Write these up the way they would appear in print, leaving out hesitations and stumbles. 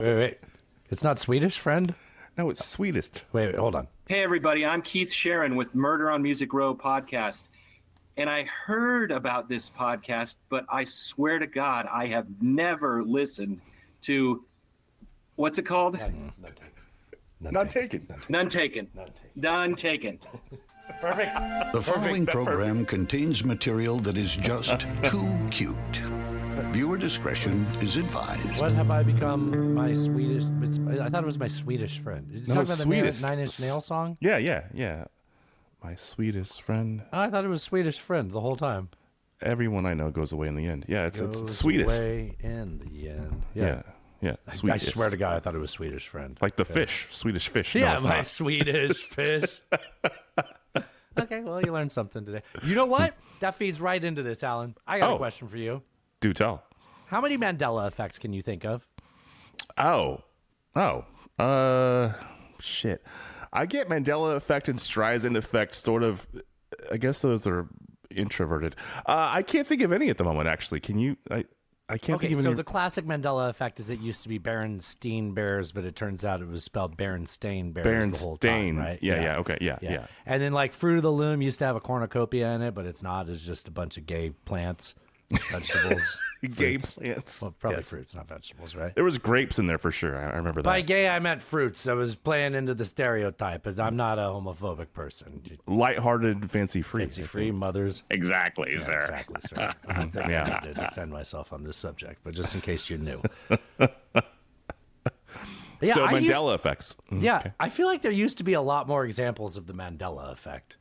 Wait. It's not Swedish Friend? No, it's sweetest. Wait, hold on. Hey, everybody. I'm Keith Sharon with Murder on Music Row podcast. And I heard about this podcast, but I swear to God, I have never listened to, what's it called? None taken. None taken. None taken. Perfect. The following program contains material that is just too cute. Viewer discretion is advised. What have I become? My Swedish... I thought it was my Swedish friend. Did you talk about sweetest. the Nine Inch Nail song? Yeah. My sweetest friend. Oh, I thought it was Swedish Friend the whole time. Everyone I know goes away in the end. Yeah, it's sweetest. Away in the end. Yeah. I Sweetest. swear to God, I thought it was Swedish Friend. Like the fish, Swedish fish. Yeah, No, it's my not. Swedish fish. Okay, well, you learned something today. You know what? That feeds right into this, Alan. I got a question for you. Do tell. How many Mandela effects can you think of? Shit. I get Mandela effect and Streisand effect sort of. I guess those are introverted. I can't think of any at the moment. Actually, can you? I can't think of any. So the classic Mandela effect is it used to be Berenstain Bears, but it turns out it was spelled Berenstain Bears the whole time, right? Yeah. Okay. Yeah. And then like Fruit of the Loom used to have a cornucopia in it, but it's not. It's just a bunch of gay plants, vegetables. Gay fruits. plants. Well, probably fruits, not vegetables, right? There was grapes in there for sure. I remember that. By gay, I meant fruits. I was playing into the stereotype, as I'm not a homophobic person. Lighthearted, fancy-free. Fancy-free mothers. Exactly, sir. Exactly, sir. I don't think I need to defend myself on this subject, but just in case you're new. Yeah, So Mandela effects. Yeah, Okay. I feel like there used to be a lot more examples of the Mandela effect.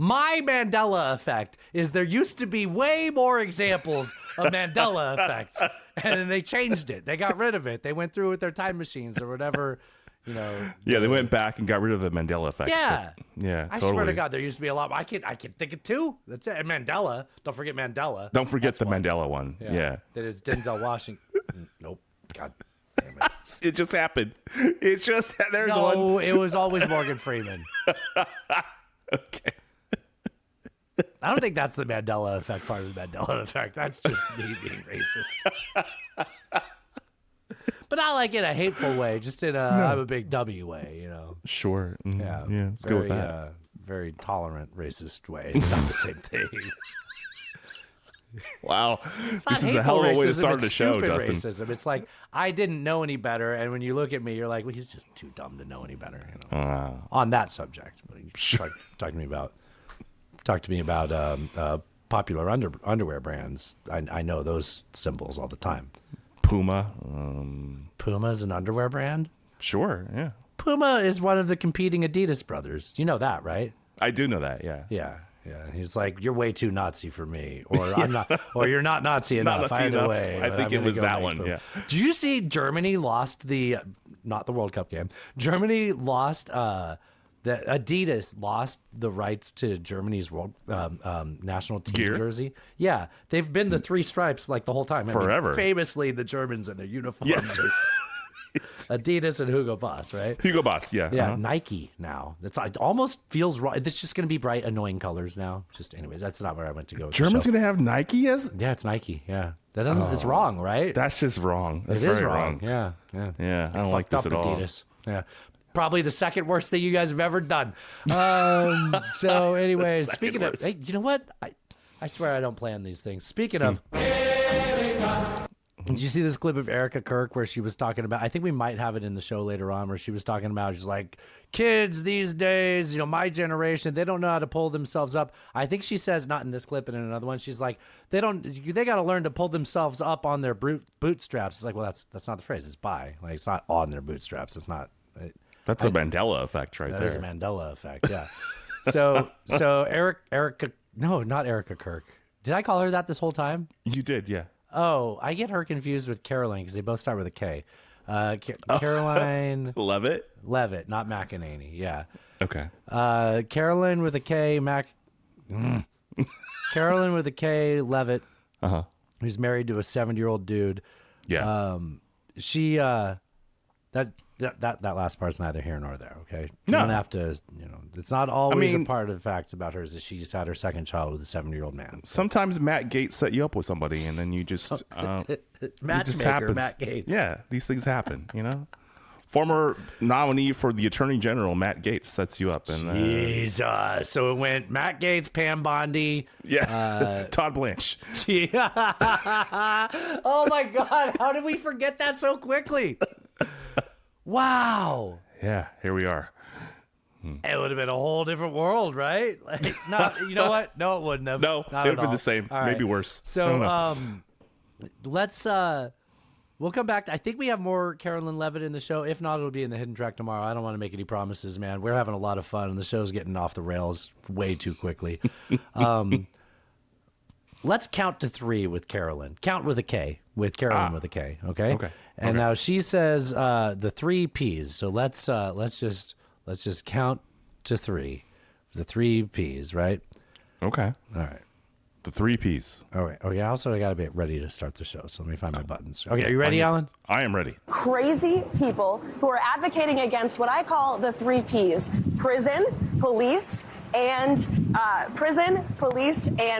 My Mandela effect is there used to be way more examples of Mandela effects, and then they changed it. They got rid of it. They went through with their time machines or whatever, Yeah, they went back and got rid of the Mandela effect. Yeah. Yeah, I totally. swear to God, there used to be a lot. I can think of two. That's it. And Mandela. Don't forget Mandela. Don't forget That's the one. Mandela one. Yeah. That is Denzel Washington. Nope. God damn it. It just happened. There's No, one. it was always Morgan Freeman. Okay. I don't think that's the Mandela effect part of the Mandela effect. That's just me being racist. But not like in a hateful way, just in a I'm a big W way, Sure. Yeah. Let's go with Very, that. very tolerant, racist way. It's not the same thing. Wow. It's This not is a hell of a hateful way to racism, start it's the show, stupid Dustin. racism. It's like I didn't know any better, and when you look at me, you're like, well, he's just too dumb to know any better. On that subject, but you talk to me about popular underwear brands. I know those symbols all the time. Puma. Puma's an underwear brand. Sure. Yeah. Puma is one of the competing Adidas brothers. You know that, right? I do know that. Yeah. Yeah. He's like, you're way too Nazi for me, or I'm not, or you're not Nazi enough. Nazi Either enough. way, I think I'm it gonna was go that Nike one, Puma. yeah. Do you see Germany lost not the World Cup game? Germany lost. The Adidas lost the rights to Germany's world national team Gear? jersey. Yeah, they've been the three stripes like the whole time. I mean, Forever. famously, the Germans and their uniforms are Adidas and Hugo Boss, right? Hugo Boss. Yeah. Yeah, uh-huh. Nike now. It almost feels wrong. It's just going to be bright, annoying colors now. Just anyways, that's not where I went to go. with the German's show. going to have Nike as? Yeah, it's Nike. Yeah, that doesn't. It's wrong, right? That's just wrong. That's It is very wrong. Yeah. Yeah, I don't like Fucked this up at all. Adidas. Yeah. Probably the second worst thing you guys have ever done. So, anyways, speaking of, worst. hey, you know what? I swear I don't plan these things. Speaking of, did you see this clip of Erica Kirk where she was talking about? I think we might have it in the show later on, where she was talking about, she's like, kids these days, my generation, they don't know how to pull themselves up. I think she says, not in this clip, but in another one, she's like, they got to learn to pull themselves up on their bootstraps. It's like, well, that's not the phrase. It's by, like, it's not on their bootstraps. It's not. That's a Mandela effect right That there. is a Mandela effect, yeah. So Erica, no, not Erica Kirk. Did I call her that this whole time? You did, yeah. Oh, I get her confused with Caroline because they both start with a K. Caroline Levitt, not McEnany. Yeah. Okay. Carolyn with a K. Carolyn with a K. Levitt. Who's married to a 70-year-old dude. Yeah. She That last part's neither here nor there. Okay, you No. don't have to. It's not always mean- a part of the facts about her is that she just had her second child with a 7-year-old man. Sometimes Matt Gates set you up with somebody, and then you just it just Matchmaker happens. Matt Gates. Yeah, these things happen. Former nominee for the Attorney General Matt Gates sets you up, and Jesus. So it went Matt Gates, Pam Bondi. Todd Blanche. Oh my God! How did we forget that so quickly? Wow. Yeah, here we are. It would have been a whole different world, right? Like, no, you know what? No, it wouldn't have. No, Not it at would have been all. the same, All right. maybe worse. I don't know. So let's we'll come back. I think we have more Carolyn Levitt in the show. If not, it'll be in the hidden track tomorrow. I don't want to make any promises, man. We're having a lot of fun, and the show's getting off the rails way too quickly. Let's count to 3 with Carolyn. Count with a K, with Carolyn with a K. Okay. Okay. And now she says the 3 P's. So let's just count to 3. The 3 P's, right? Okay. All right. The 3 Ps. All right. Okay. Also, I got to be ready to start the show. So let me find my buttons. Okay. Are you ready, Alan? I am ready. Crazy people who are advocating against what I call the 3 Ps: prison, police, and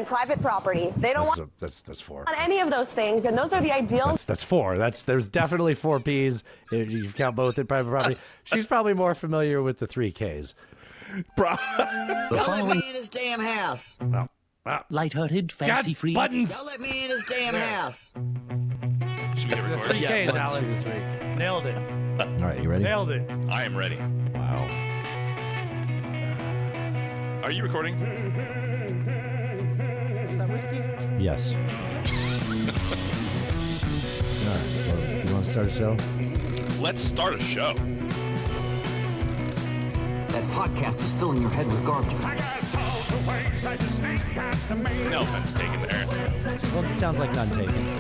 private property. They don't want That's 4. any of those things, and those are the ideals. That's 4. There's definitely 4 P's. If you count both in private property. She's probably more familiar with the 3 Ks. The Don't following let me in his damn house. Lighthearted, fancy-free. Buttons. Don't let me in his damn house. Should we hit The record? 3 Ks, 1, Alan. 2, 3. Nailed it. All right, you ready? Nailed it. I am ready. Wow. Are you recording? Is that whiskey? Yes. All right. Well, you want to start a show? Let's start a show. That podcast is filling your head with garbage. No offense taken there. Well, it sounds like none taken.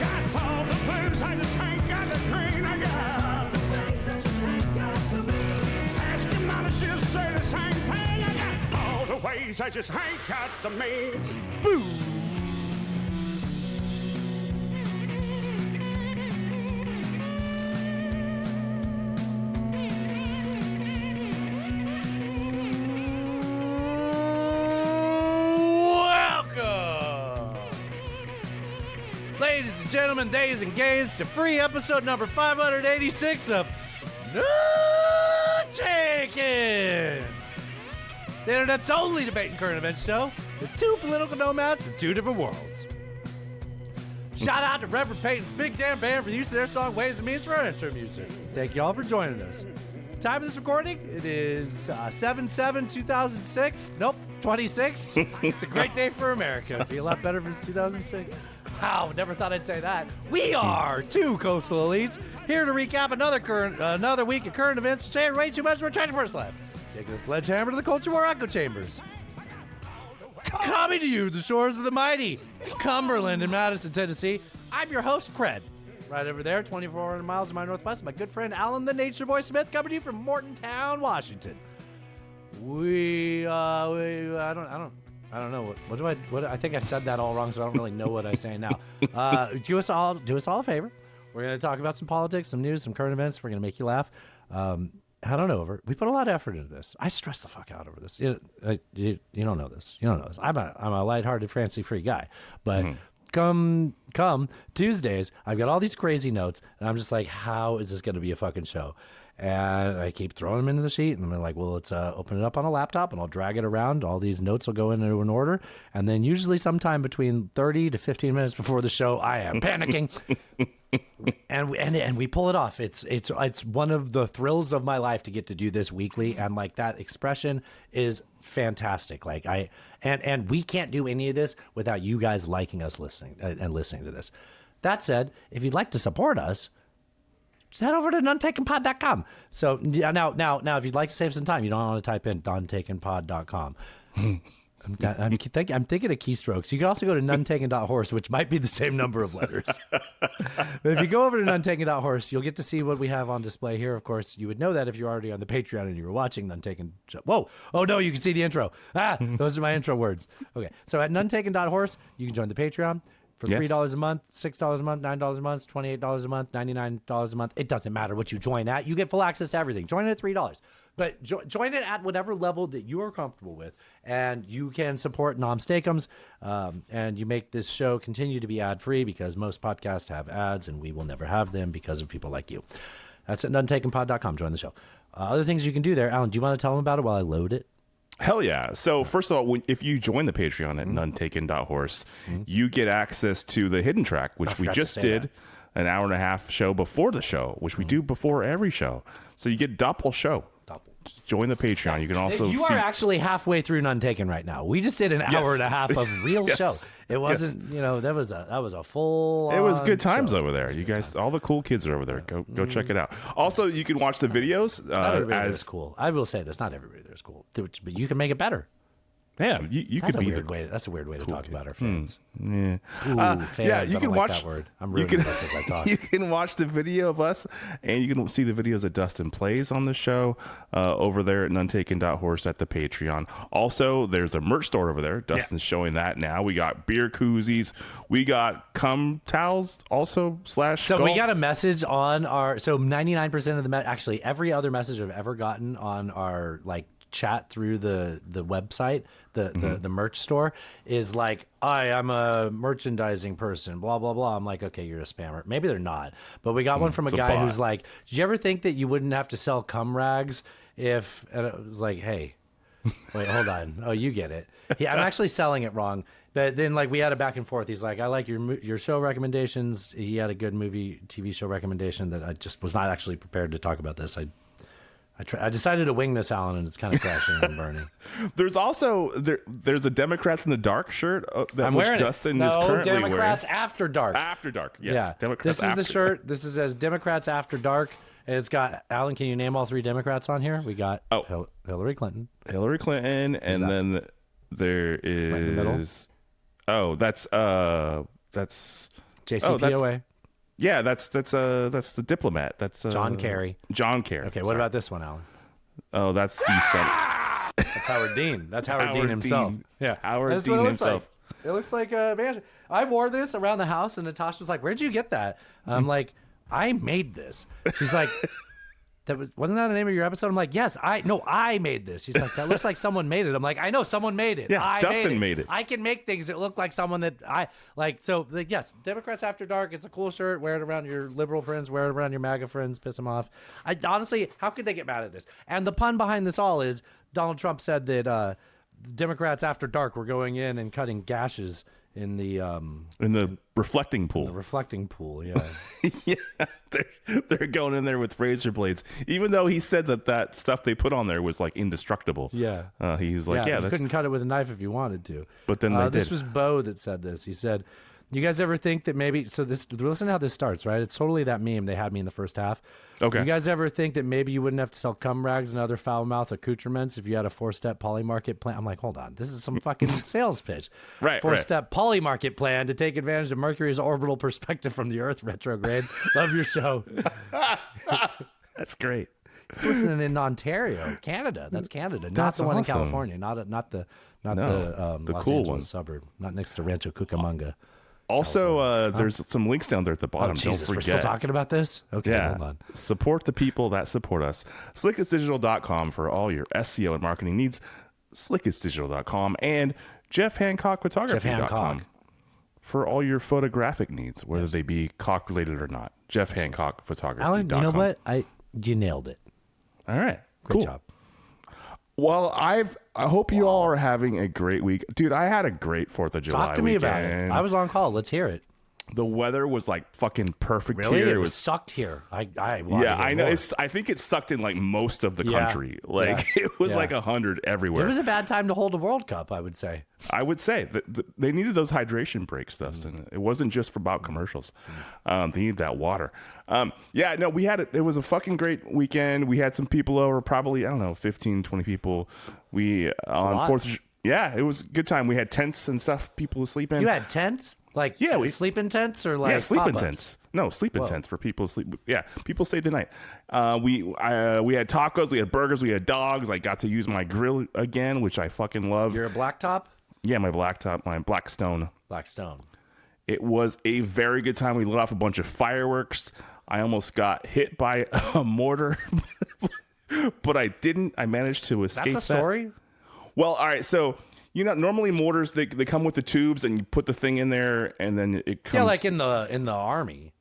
Welcome, ladies and gentlemen, days and gays, to free episode number 586 of No Taken, the internet's only debate and current events show with 2 political nomads from 2 different worlds. Shout out to Reverend Peyton's Big Damn Band for the use of their song Ways and Means for our intro music. Thank you all for joining us. Time of this recording, it is 7/7/2006. Nope, 26. It's a great day for America. It'd be a lot better if it's 2006. Wow, never thought I'd say that. We are 2 coastal elites here to recap another week of current events and share way too much for a treasure first lab. Taking a sledgehammer to the culture war echo chambers. Coming to you, the shores of the mighty Cumberland in Madison, Tennessee. I'm your host, Cred. Right over there, 2,400 miles to my northwest, my good friend Alan the Nature Boy Smith, coming to you from Mortontown, Washington. I don't know what I think I said that all wrong, so I don't really know what I'm saying now. Do us all a favor. We're gonna talk about some politics, some news, some current events. We're gonna make you laugh. Head on over. We put a lot of effort into this. I stress the fuck out over this. You don't know this. You don't know this. I'm a lighthearted, fancy-free guy, but. Come Tuesdays, I've got all these crazy notes, and I'm just like, how is this going to be a fucking show? And I keep throwing them into the sheet, and I'm like, well, let's open it up on a laptop, and I'll drag it around. All these notes will go into an order, and then usually sometime between 30 to 15 minutes before the show, I am panicking. And we pull it off. It's one of the thrills of my life to get to do this weekly, and like that expression is fantastic. Like and we can't do any of this without you guys liking us, listening to this. That said, if you'd like to support us, just head over to nontakenpod.com. So now if you'd like to save some time, you don't want to type in nontakenpod.com. I'm thinking of keystrokes. You can also go to nonetaken.horse, which might be the same number of letters. But if you go over to nonetaken.horse, you'll get to see what we have on display here. Of course, you would know that if you're already on the Patreon and you were watching Nontaken. Whoa! Oh no, you can see the intro. Those are my intro words. Okay, so at nonetaken.horse, you can join the Patreon. For Yes. $3 a month, $6 a month, $9 a month, $28 a month, $99 a month. It doesn't matter what you join at. You get full access to everything. Join it at $3. But join it at whatever level that you are comfortable with. And you can support Nom Steakums. And you make this show continue to be ad-free because most podcasts have ads and we will never have them because of people like you. That's at nuntakenpod.com. Join the show. Other things you can do there. Alan, do you want to tell them about it while I load it? Hell yeah. So first of all, if you join the Patreon at nuntaken.horse, you get access to the hidden track, which we just did an hour and a half show before the show, which we do before every show. So you get double show. Just join the Patreon. You can also You are actually halfway through None Taken right now. We just did an hour and a half of real show. It wasn't, that was a full. It was good times show. over there. You guys, all the cool kids are over there. Go check it out. Also, you can watch the videos. Not everybody there's cool. I will say this: not everybody there's cool, but you can make it better. Yeah, you could be That's a weird way to talk about our fans. Yeah. Ooh, fans, yeah, you I can don't like watch that word. I'm ruining this as I talk. You can watch the video of us, and you can see the videos that Dustin plays on the show over there at nuntaken.horse at the Patreon. Also, there's a merch store over there. Dustin's showing that now. We got beer koozies. We got cum towels also / So golf. we got a message on our. So 99% of the actually every other message I've ever gotten on our chat through the website, the merch store is like, I'm a merchandising person, blah blah blah. I'm like, okay, you're a spammer. Maybe they're not, but we got one from a guy who's like, did you ever think that you wouldn't have to sell cum rags if? And it was like, hey, wait, hold on. Oh, you get it. I'm actually selling it wrong. But then we had a back and forth. He's like, I like your show recommendations. He had a good TV show recommendation that I just was not actually prepared to talk about this. I decided to wing this, Alan, and it's kind of crashing and burning. There's also there's a Democrats in the Dark shirt that I'm which wearing Dustin it. is currently Democrats wearing. After Dark. After Dark, yes. Yeah. Democrats this is the After shirt. Dark. This says Democrats After Dark, and it's got Alan. Can you name all 3 Democrats on here? We got Hillary Clinton. Hillary Clinton, and then there is Right in the middle? Oh, that's JCPOA. Yeah, that's the diplomat. That's John Kerry. John Kerry. Okay, what about this one, Alan? Oh, that's the That's Howard Dean. That's Howard Dean himself. Dean. Yeah, Howard that's Dean what it looks himself. Like. It looks like a mansion. I wore this around the house, and Natasha was like, "Where'd you get that?" I'm like, "I made this." She's like, wasn't that the name of your episode? I'm like, yes, I made this. She's like, that looks like someone made it. I'm like, I know someone made it. Yeah, Dustin made it. I can make things that look like someone that I like. So yes, Democrats After Dark. It's a cool shirt. Wear it around your liberal friends. Wear it around your MAGA friends. Piss them off. I honestly, how could they get mad at this? And the pun behind this all is Donald Trump said that Democrats After Dark were going in and cutting gashes in the reflecting pool. The reflecting pool, yeah. Yeah, they're going in there with razor blades, even though he said that stuff they put on there was indestructible. Yeah, he was like, you couldn't cut it with a knife if you wanted to. But then they this did. was Bo that said this. He said, "You guys ever think that maybe?" So listen to how this starts. Right, it's totally that meme they had me in the first half. Okay. You guys ever think that maybe you wouldn't have to sell cum rags and other foul mouth accoutrements if you had a 4-step poly market plan? I'm like, hold on, this is some fucking sales pitch. Right. 4-step poly market plan to take advantage of Mercury's orbital perspective from the Earth retrograde. Love your show. That's great. It's listening in Ontario, Canada. That's Canada, not the one in California, not the Los cool Angeles one. suburb, not next to Rancho Cucamonga. Also, there's some links down there at the bottom. Jesus, Don't forget. we're still talking about this? Okay, Yeah. hold on. Support the people that support us. Slickestdigital.com for all your SEO and marketing needs. Slickestdigital.com and JeffHancockPhotography.com for all your photographic needs, whether they be cock related or not. JeffHancockPhotography.com. Alan, you know what? You nailed it. All right. Great job. Well, I hope you all are having a great week. Dude, I had a great 4th of July Talk to me about it. weekend. I was on call. Let's hear it. The weather was fucking perfect Really? here. It was sucked here. I know. More. I think it sucked in most of the Yeah. country. Yeah. It was Yeah. 100 everywhere. It was a bad time to hold a World Cup, I would say. I would say that they needed those hydration breaks, Dustin. It wasn't just about commercials. They needed that water. We had it. It was a fucking great weekend. We had some people over, probably, 15, 20 people. We on 4th. Yeah, it was a good time. We had tents and stuff. People to sleep in. You had tents? We sleeping tents or sleeping pop-ups? tents. No, sleeping tents for people to sleep. Yeah, people stayed the night. We had tacos, we had burgers, we had dogs. I got to use my grill again, which I fucking love. You're a blacktop? Yeah, my blacktop, my Blackstone. Blackstone. It was a very good time. We lit off a bunch of fireworks. I almost got hit by a mortar, but I didn't. I managed to escape. That's a story? Well, all right. So, normally mortars, they come with the tubes and you put the thing in there and then it comes. Yeah, like in the army.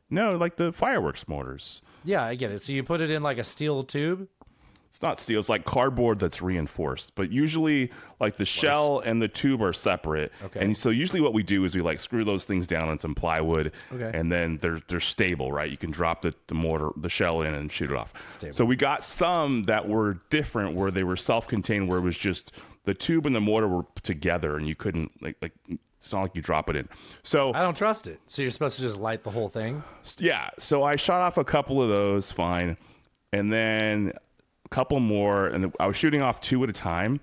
No, like the fireworks mortars. Yeah, I get it. So you put it in like a steel tube? It's not steel. It's like cardboard that's reinforced. But usually, like the shell and the tube are separate. Okay. And so usually what we do is we like screw those things down on some plywood. Okay. And then they're stable, right? You can drop the shell in and shoot it off. Stable. So we got some that were different, where they were self-contained, where it was just the tube and the mortar were together, and you couldn't like. It's not like you drop it in. So I don't trust it. So you're supposed to just light the whole thing? Yeah. So I shot off a couple of those, fine, and then a couple more, and I was shooting off 2 at a time,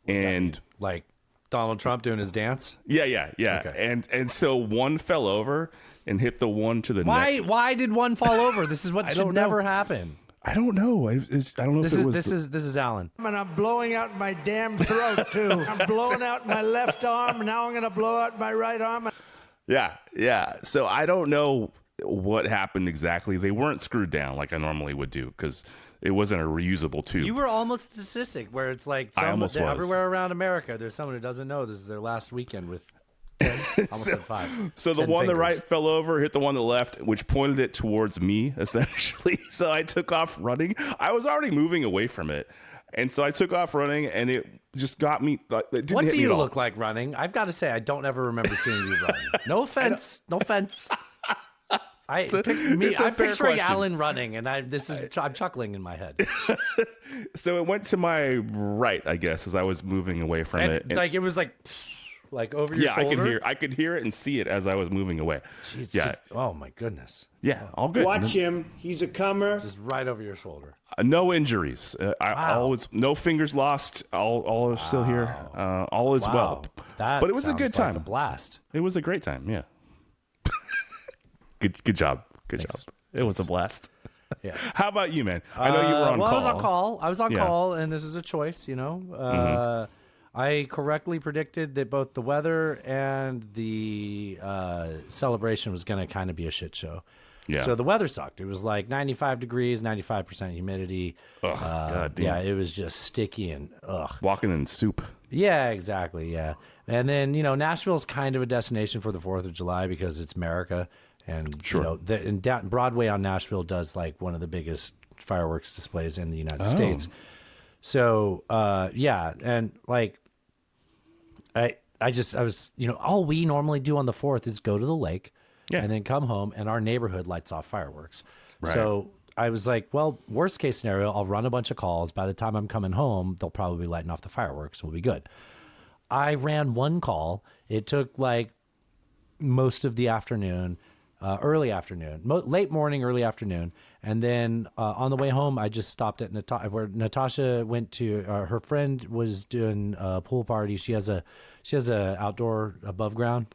and like Donald Trump doing his dance? Yeah. Okay. And so one fell over and hit the one to the neck. Why did one fall over? This is what should never happen. I don't know. I don't know if it was. This is Alan. And I'm blowing out my damn throat too. I'm blowing out my left arm. Now I'm gonna blow out my right arm. Yeah. So I don't know what happened exactly. They weren't screwed down like I normally would do because it wasn't a reusable tube. You were almost statistic where it's like I almost was. everywhere around America, there's someone who doesn't know this is their last weekend with 10, almost said 5. So the 10 one on the fingers. right fell over, hit the one on the left, which pointed it towards me, essentially. So I took off running. I was already moving away from it. And so I took off running, and it just got me. It didn't What hit do me you at all. look like running? I've got to say, I don't ever remember seeing you run. No offense. No offense. I'm fair picturing question. Alan running, and I'm chuckling in my head. So it went to my right, I guess, as I was moving away from it. And Like it was like over your shoulder. I could hear it and see it as I was moving away. Jeez, Yeah. oh my goodness. Yeah, all good. Watch him. He's a comer. Just right over your shoulder. No injuries. I always no fingers lost. All is still here. All is well. That but it was a sounds good time. like a blast. It was a great time. Yeah. Good job. Good job. It was a blast. Yeah. How about you, man? I know you were on call. I was on Yeah. call, and this is a choice, I correctly predicted that both the weather and the celebration was going to kind of be a shit show. Yeah. So the weather sucked. It was like 95 degrees, 95% humidity. Ugh, God damn. Yeah, it was just sticky and ugh. Walking in soup. Yeah, exactly. Yeah. And then, Nashville's kind of a destination for the 4th of July because it's America. And, Sure. Broadway on Nashville does like one of the biggest fireworks displays in the United States. So, yeah. And like, I was, all we normally do on the 4th is go to the lake and then come home and our neighborhood lights off fireworks. Right. So I was like, well, worst case scenario, I'll run a bunch of calls. By the time I'm coming home, they'll probably be lighting off the fireworks. We'll be good. I ran one call. It took like most of the afternoon, early afternoon, late morning, early afternoon. And then on the way home, I just stopped at where Natasha went to. Her friend was doing a pool party. She has a outdoor above ground.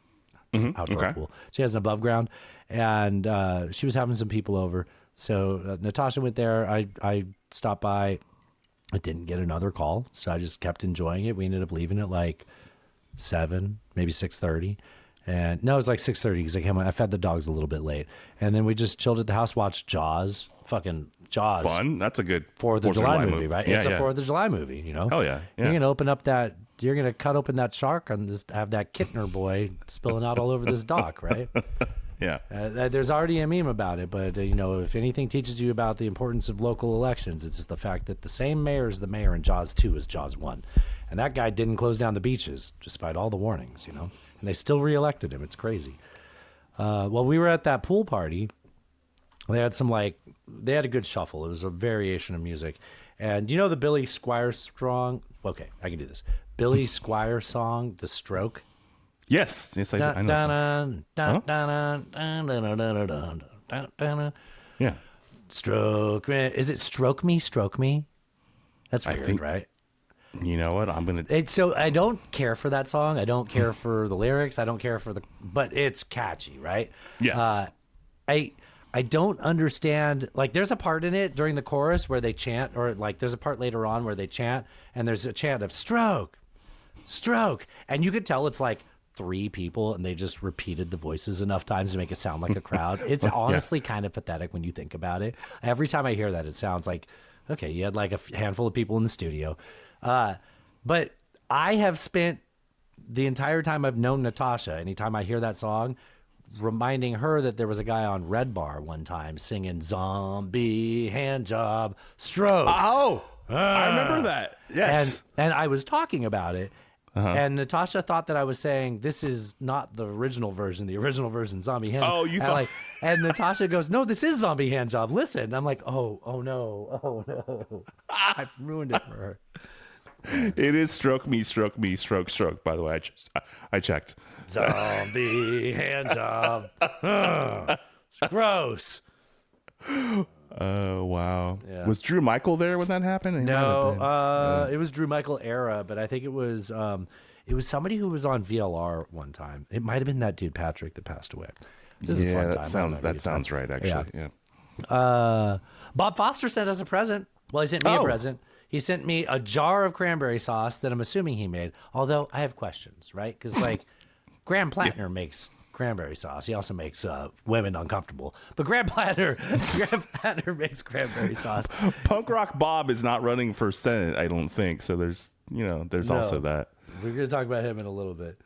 Outdoor pool. She has an above ground, and she was having some people over. So Natasha went there. I stopped by. I didn't get another call, so I just kept enjoying it. We ended up leaving at like 7, maybe 6:30. And no, it was like 6:30 because I fed the dogs a little bit late. And then we just chilled at the house, watched Jaws. Fucking Jaws. Fun. That's a good 4th of July movie, right? Yeah, it's a 4th of July movie, Hell yeah. You're going to cut open that shark and just have that Kittner boy spilling out all over this dock, right? Yeah. There's already a meme about it, but if anything teaches you about the importance of local elections, it's just the fact that the same mayor is the mayor in Jaws 2 as Jaws 1. And that guy didn't close down the beaches despite all the warnings, and they still reelected him. It's crazy. Well, we were at that pool party. They had they had a good shuffle. It was a variation of music. And the Billy Squire song? Okay, I can do this. Billy Squire song, The Stroke. Yes, I know. Yeah. Stroke me. Is it Stroke Me? Stroke Me? That's weird, think- right? You know what? I'm gonna. So I don't care for that song. I don't care for the lyrics. I don't care for but it's catchy, right? Yes. I don't understand. Like, there's a part in it during the chorus where they chant, or like there's a part later on where they chant, and there's a chant of stroke, stroke, and you could tell it's like 3 people and they just repeated the voices enough times to make it sound like a crowd. It's honestly kind of pathetic when you think about it. Every time I hear that, it sounds like, okay, you had like a handful of people in the studio. But I have spent the entire time I've known Natasha, anytime I hear that song, reminding her that there was a guy on Red Bar one time singing Zombie Hand Job Stroke. Oh, I remember that. Yes. And I was talking about it. And Natasha thought that I was saying this is not the original version. The original version, Zombie Hand Job. Oh, you thought... and Natasha goes, no, this is Zombie Hand Job. Listen. And I'm like, oh no. I've ruined it for her. It is Stroke Me, Stroke, by the way. I checked. Zombie Hand Job. It's gross. Oh, wow. Yeah. Was Drew Michael there when that happened? No, it was Drew Michael era, but I think it was somebody who was on VLR one time. It might have been that dude Patrick that passed away. This is a fun time. That sounds right, actually. Yeah. Bob Foster sent us a present. Well, he sent me a present. He sent me a jar of cranberry sauce that I'm assuming he made. Although I have questions, right? Because like Graham Plattner makes cranberry sauce. He also makes women uncomfortable. But Graham Plattner makes cranberry sauce. Punk Rock Bob is not running for Senate, I don't think. So there's also that. We're going to talk about him in a little bit.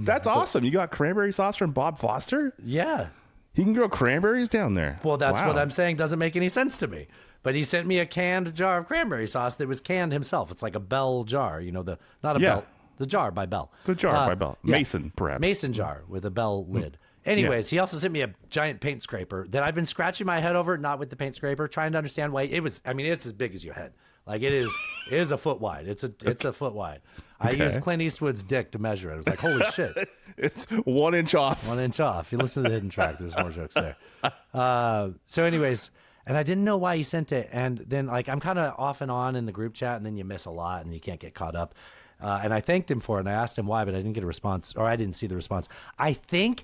That's awesome. You got cranberry sauce from Bob Foster? Yeah. He can grow cranberries down there. Well, that's what I'm saying. Doesn't make any sense to me. But he sent me a canned jar of cranberry sauce that was canned himself. It's like a Bell jar, the jar by Bell. The jar by Bell. Yeah. Mason, perhaps. Mason jar with a Bell lid. Anyways, he also sent me a giant paint scraper that I've been scratching my head over, not with the paint scraper, trying to understand why it was. I mean, it's as big as your head. Like it is a foot wide. It's a foot wide. Okay. I used Clint Eastwood's dick to measure it. I was like, holy shit. It's 1 inch off. 1 inch off. You listen to the hidden track, there's more jokes there. So anyways, and I didn't know why he sent it. And then like I'm kind of off and on in the group chat, and then you miss a lot and you can't get caught up. And I thanked him for it, and I asked him why, but I didn't get a response, or I didn't see the response. I think,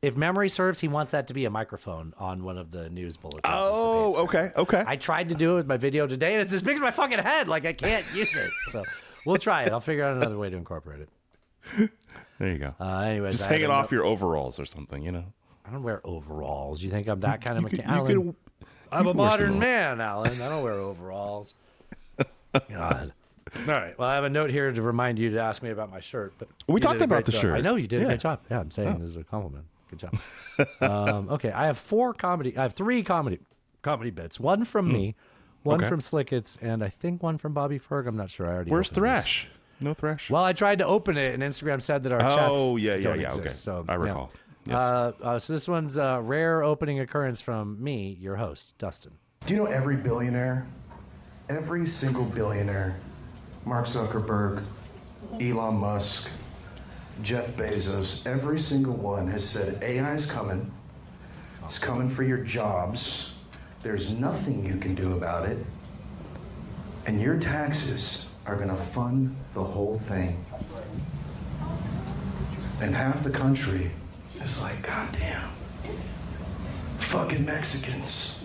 if memory serves, he wants that to be a microphone on one of the news bulletins. Oh, okay. I tried to do it with my video today, and it's as big as my fucking head. Like, I can't use it. So we'll try it. I'll figure out another way to incorporate it. There you go. Anyways, just hang it off your overalls or something, I don't wear overalls. You think I'm that kind of mechanic? I'm a modern man, Alan. I don't wear overalls. God. All right. Well, I have a note here to remind you to ask me about my shirt. But we talked about the shirt. I know you did a great job. Yeah, I'm saying this is a compliment. Good job. Okay, I have 3 comedy bits. One from me, one from Slickets, and I think one from Bobby Ferg. I'm not sure. I already. Where's Thresh? No Thresh. Well, I tried to open it, and Instagram said that our chats don't exist. Okay. So I recall. Yeah. Yes. So this one's a rare opening occurrence from me, your host, Dustin. Do you know every billionaire? Every single billionaire. Mark Zuckerberg, Elon Musk, Jeff Bezos, every single one has said AI is coming. It's coming for your jobs. There's nothing you can do about it. And your taxes are going to fund the whole thing. And half the country is like, goddamn, fucking Mexicans.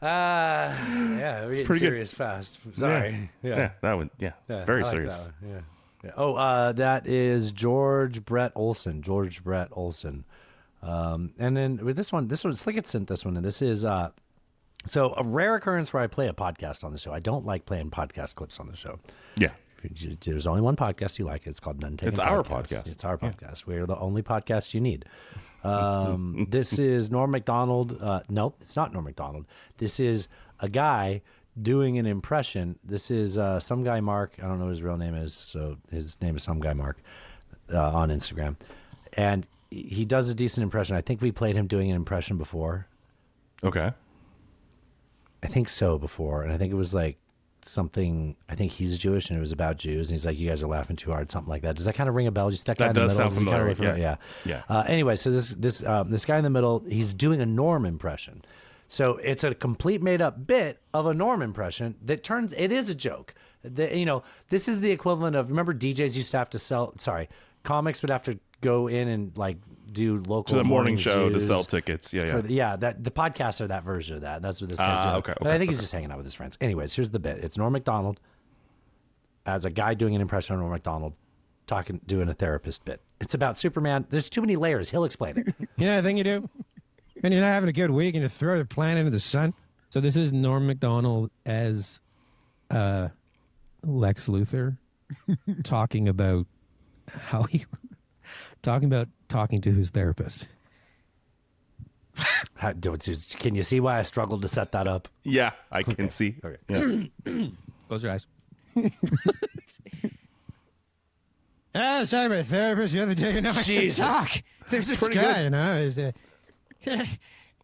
Yeah, we're getting serious fast. Sorry. Yeah, that one. Yeah, very serious. Yeah. Oh, that is George Brett Olson. And then with this one, Slickett sent this one, and this is so a rare occurrence where I play a podcast on the show. I don't like playing podcast clips on the show. Yeah. There's only one podcast you like. It's called None Taken. It's our podcast. It's our podcast. We're the only podcast you need. This is Norm Macdonald. No, it's not Norm Macdonald. This is a guy doing an impression. This is some guy Mark. I don't know what his real name is, so his name is some guy Mark on Instagram, and he does a decent impression. I think we played him doing an impression before. Okay. I think so before, and I think it was like something. I think he's Jewish, and it was about Jews, and he's like, "You guys are laughing too hard," something like that. Does that kind of ring a bell? Just that guy in the middle. Sound familiar. Kind of Yeah. Anyway, so this guy in the middle, he's doing a Norm impression. So it's a complete made up bit of a Norm impression that turns. It is a joke. This is the equivalent of, remember DJs used to have to sell. Sorry, comics would have to go in and like do local to the morning show to zoos sell tickets. Yeah, yeah. That the podcasts are that version of that. That's what this guy's doing. Okay, But I think he's just hanging out with his friends. Anyways, here's the bit. It's Norm Macdonald as a guy doing an impression of Norm Macdonald doing a therapist bit. It's about Superman. There's too many layers. He'll explain it. You know the thing you do? And you're not having a good week and you throw the planet into the sun. So this is Norm Macdonald as Lex Luthor talking about talking to his therapist. Can you see why I struggled to set that up? Yeah, I can see. Okay. Yeah. Close your eyes. I was talking about a therapist the other day, and I said, Doc, there's this guy, you know,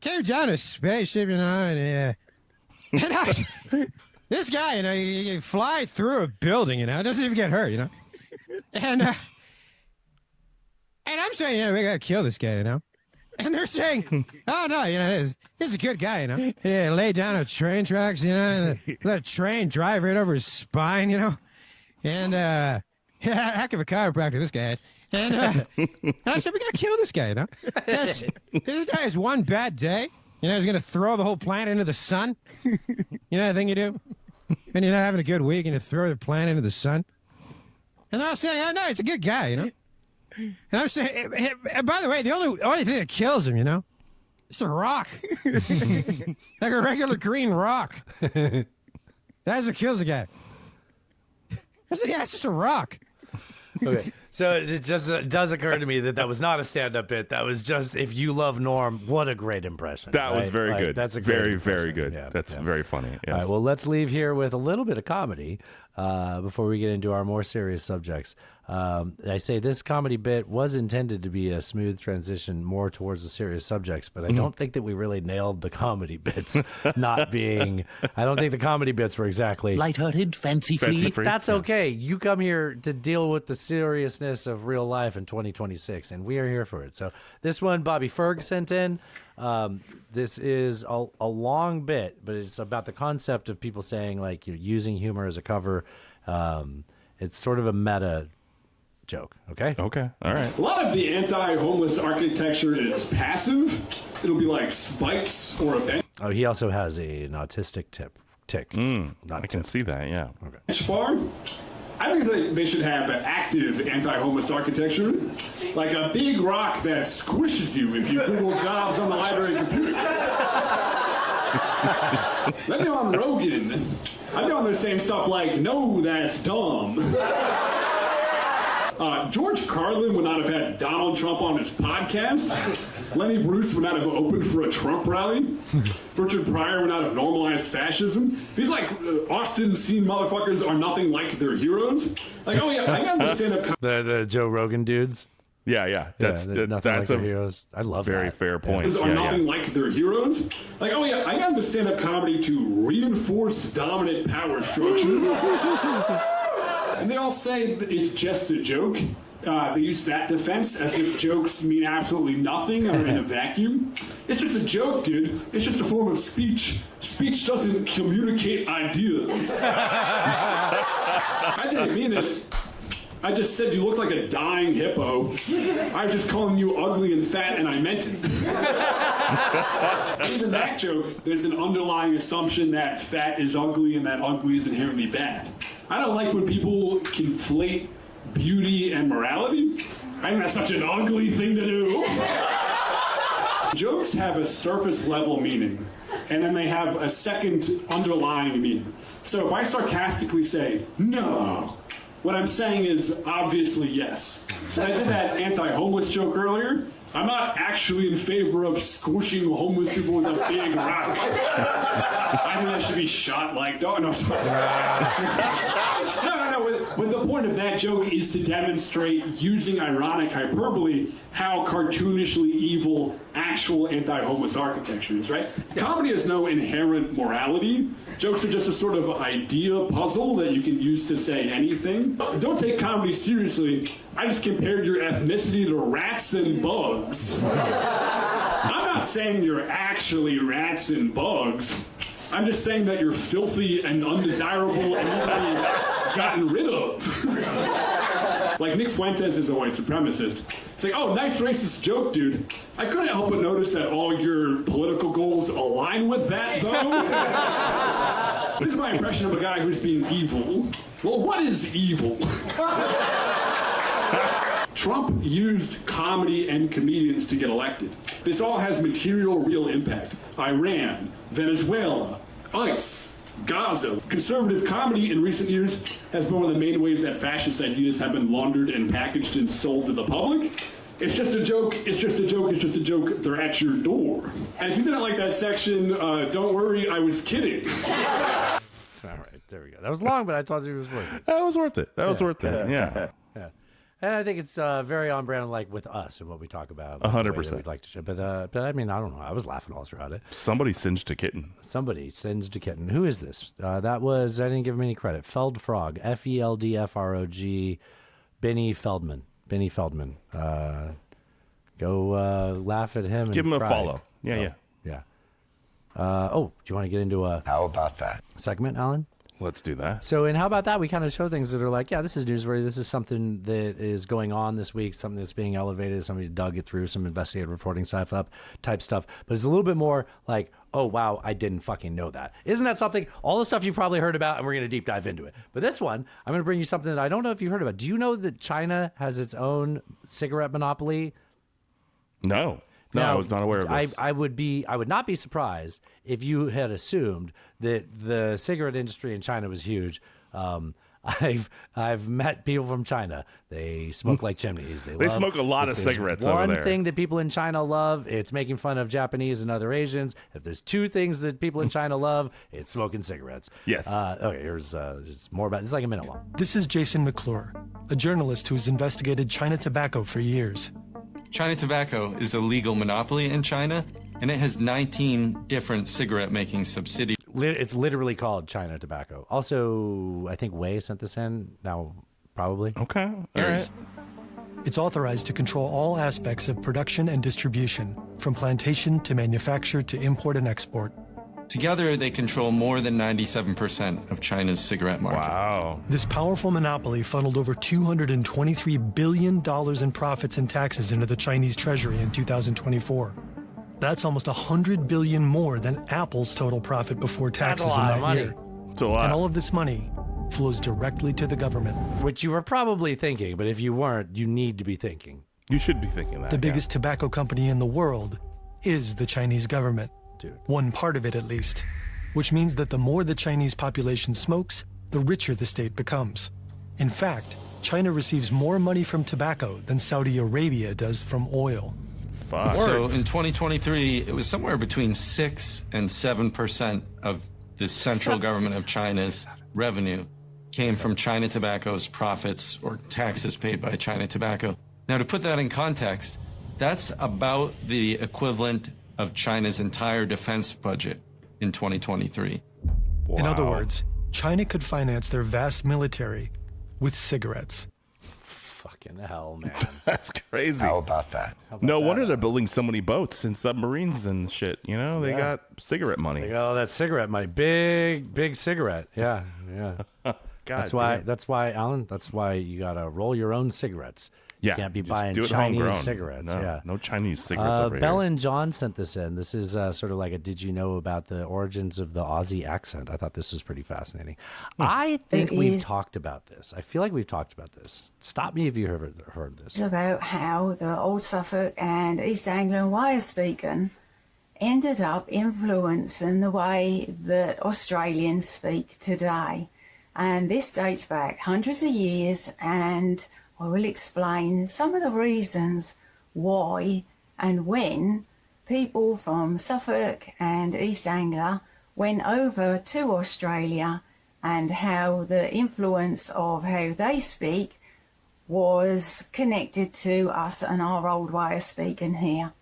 came down a spaceship, you know, and this guy, you know, he fly through a building, you know, doesn't even get hurt, you know, and I'm saying, we gotta kill this guy, you know, and they're saying, oh no, you know, this is a good guy, you know, yeah, lay down on train tracks, you know, and let a train drive right over his spine, you know, and heck of a chiropractor this guy is. And I said, we gotta kill this guy, you know? This guy has one bad day. You know, he's gonna throw the whole planet into the sun. You know the thing you do? And you're not having a good week and you throw the planet into the sun. And they're all saying, oh no, he's a good guy, you know? And I'm saying, and by the way, the only thing that kills him, you know, it's a rock. Like a regular green rock. That's what kills a guy. I said, yeah, it's just a rock. Okay, so it just does occur to me that was not a stand-up bit. That was just, if you love Norm, what a great impression. That was very good. That's a very, great very good. Yeah, that's very funny. Yes. All right, well, let's leave here with a little bit of comedy before we get into our more serious subjects. I say this comedy bit was intended to be a smooth transition more towards the serious subjects, but I don't think that we really nailed the comedy bits. I don't think the comedy bits were exactly lighthearted, fancy-free. That's okay. You come here to deal with the seriousness of real life in 2026, and we are here for it. So this one, Bobby Ferg sent in. This is a long bit, but it's about the concept of people saying, like, you're using humor as a cover. It's sort of a meta joke. Okay, all right. A lot of the anti-homeless architecture is passive. It'll be like spikes or a bench. Oh, he also has an autistic tick. I can see that. Yeah. Okay. Farm. I think that they should have an active anti-homeless architecture, like a big rock that squishes you if you Google jobs on the library computer. Let me on Rogan. I'd be on there saying stuff like, "No, that's dumb." George Carlin would not have had Donald Trump on his podcast. Lenny Bruce would not have opened for a Trump rally. Richard Pryor would not have normalized fascism. These Austin scene motherfuckers are nothing like their heroes. Like, oh yeah, I got to stand up. The Joe Rogan dudes. Yeah. That's like a heroes. I love very that. fair point. Are nothing like their heroes. Like, oh yeah, I got to stand up comedy to reinforce dominant power structures. And they all say that it's just a joke. They use that defense as if jokes mean absolutely nothing or in a vacuum. It's just a joke, dude. It's just a form of speech. Speech doesn't communicate ideas. I didn't mean it. I just said you look like a dying hippo. I was just calling you ugly and fat, and I meant it. Even that joke, there's an underlying assumption that fat is ugly and that ugly is inherently bad. I don't like when people conflate beauty and morality. I think that's such an ugly thing to do. Jokes have a surface level meaning, and then they have a second underlying meaning. So if I sarcastically say, no, what I'm saying is obviously yes. So I did that anti-homeless joke earlier. I'm not actually in favor of squishing homeless people with a big rock. I think that should be shot like dog. No, sorry. No. But the point of that joke is to demonstrate, using ironic hyperbole, how cartoonishly evil actual anti-homeless architecture is, right? Comedy has no inherent morality. Jokes are just a sort of idea puzzle that you can use to say anything. Don't take comedy seriously. I just compared your ethnicity to rats and bugs. I'm not saying you're actually rats and bugs. I'm just saying that you're filthy and undesirable and you've gotten rid of. Like Nick Fuentes is a white supremacist. It's like, oh, nice racist joke, dude. I couldn't help but notice that all your political goals align with that, though. This is my impression of a guy who's being evil. Well, what is evil? Trump used comedy and comedians to get elected. This all has material, real impact. Iran, Venezuela, ICE, Gaza. Conservative comedy in recent years has been one of the main ways that fascist ideas have been laundered and packaged and sold to the public. It's just a joke, it's just a joke, it's just a joke. They're at your door. And if you didn't like that section, don't worry, I was kidding. All right, there we go. That was long, but I thought it was worth it. That was worth it. That was worth it. Yeah. Yeah. And I think it's very on brand, like with us and what we talk about. 100%. We'd like to share. But I mean, I don't know. I was laughing all throughout it. Somebody singed a kitten. Somebody singed a kitten. Who is this? That was, I didn't give him any credit. Feldfrog. Feldfrog. Benny Feldman. Benny Feldman. Go laugh at him. Give and him a cry. follow. Yeah, Oh, yeah. Yeah. Do you want to get into a How about that? segment, Alan? Let's do that. So, and how about that? We kind of show things that are like, yeah, this is newsworthy. This is something that is going on this week, something that's being elevated. Somebody dug it through, some investigative reporting stuff up, type stuff. But it's a little bit more like, oh, wow, I didn't fucking know that. Isn't that something? All the stuff you've probably heard about, and we're going to deep dive into it. But this one, I'm going to bring you something that I don't know if you've heard about. Do you know that China has its own cigarette monopoly? No. No, Now, I was not aware of this. I would not be surprised if you had assumed that the cigarette industry in China was huge. I've met people from China. They smoke like chimneys. They smoke a lot of cigarettes over there. One thing that people in China love, it's making fun of Japanese and other Asians. If there's two things that people in China love, it's smoking cigarettes. Yes. Okay, here's more about this. It's like a minute long. This is Jason McClure, a journalist who's investigated China tobacco for years. China tobacco is a legal monopoly in China, and it has 19 different cigarette-making subsidiaries. It's literally called China tobacco. Also, I think Wei sent this in. Now, probably. Okay. All right. It's authorized to control all aspects of production and distribution, from plantation to manufacture to import and export. Together, they control more than 97% of China's cigarette market. Wow. This powerful monopoly funneled over $223 billion in profits and taxes into the Chinese treasury in 2024. That's almost $100 billion more than Apple's total profit before taxes in that year. It's a lot. And all of this money flows directly to the government. Which you were probably thinking, but if you weren't, you need to be thinking. You should be thinking that. The biggest tobacco company in the world is the Chinese government. Dude. One part of it, at least. Which means that the more the Chinese population smokes, the richer the state becomes. In fact, China receives more money from tobacco than Saudi Arabia does from oil. Fuck. So in 2023, it was somewhere between 6 and 7% of the central government of China's revenue came from China Tobacco's profits or taxes paid by China Tobacco. Now, to put that in context, that's about the equivalent of China's entire defense budget in 2023. Wow. In other words, China could finance their vast military with cigarettes. Fucking hell, man. That's crazy. How about that? No wonder they're building so many boats and submarines and shit. You know, they got cigarette money. They got all that cigarette money. Big cigarette. Yeah, yeah. That's why, Alan, that's why you got to roll your own cigarettes. Yeah, You can't be just buying do it Chinese homegrown. cigarettes. No, yeah. no Chinese cigarettes over Bell here. and John sent this in. This is sort of like a did you know about the origins of the Aussie accent? I thought this was pretty fascinating. I think we've talked about this. I feel like we've talked about this. Stop me if you heard this. About how the Old Suffolk and East Anglian way of speaking ended up influencing the way that Australians speak today. And this dates back hundreds of years, and I will explain some of the reasons why and when people from Suffolk and East Anglia went over to Australia and how the influence of how they speak was connected to us and our old way of speaking here.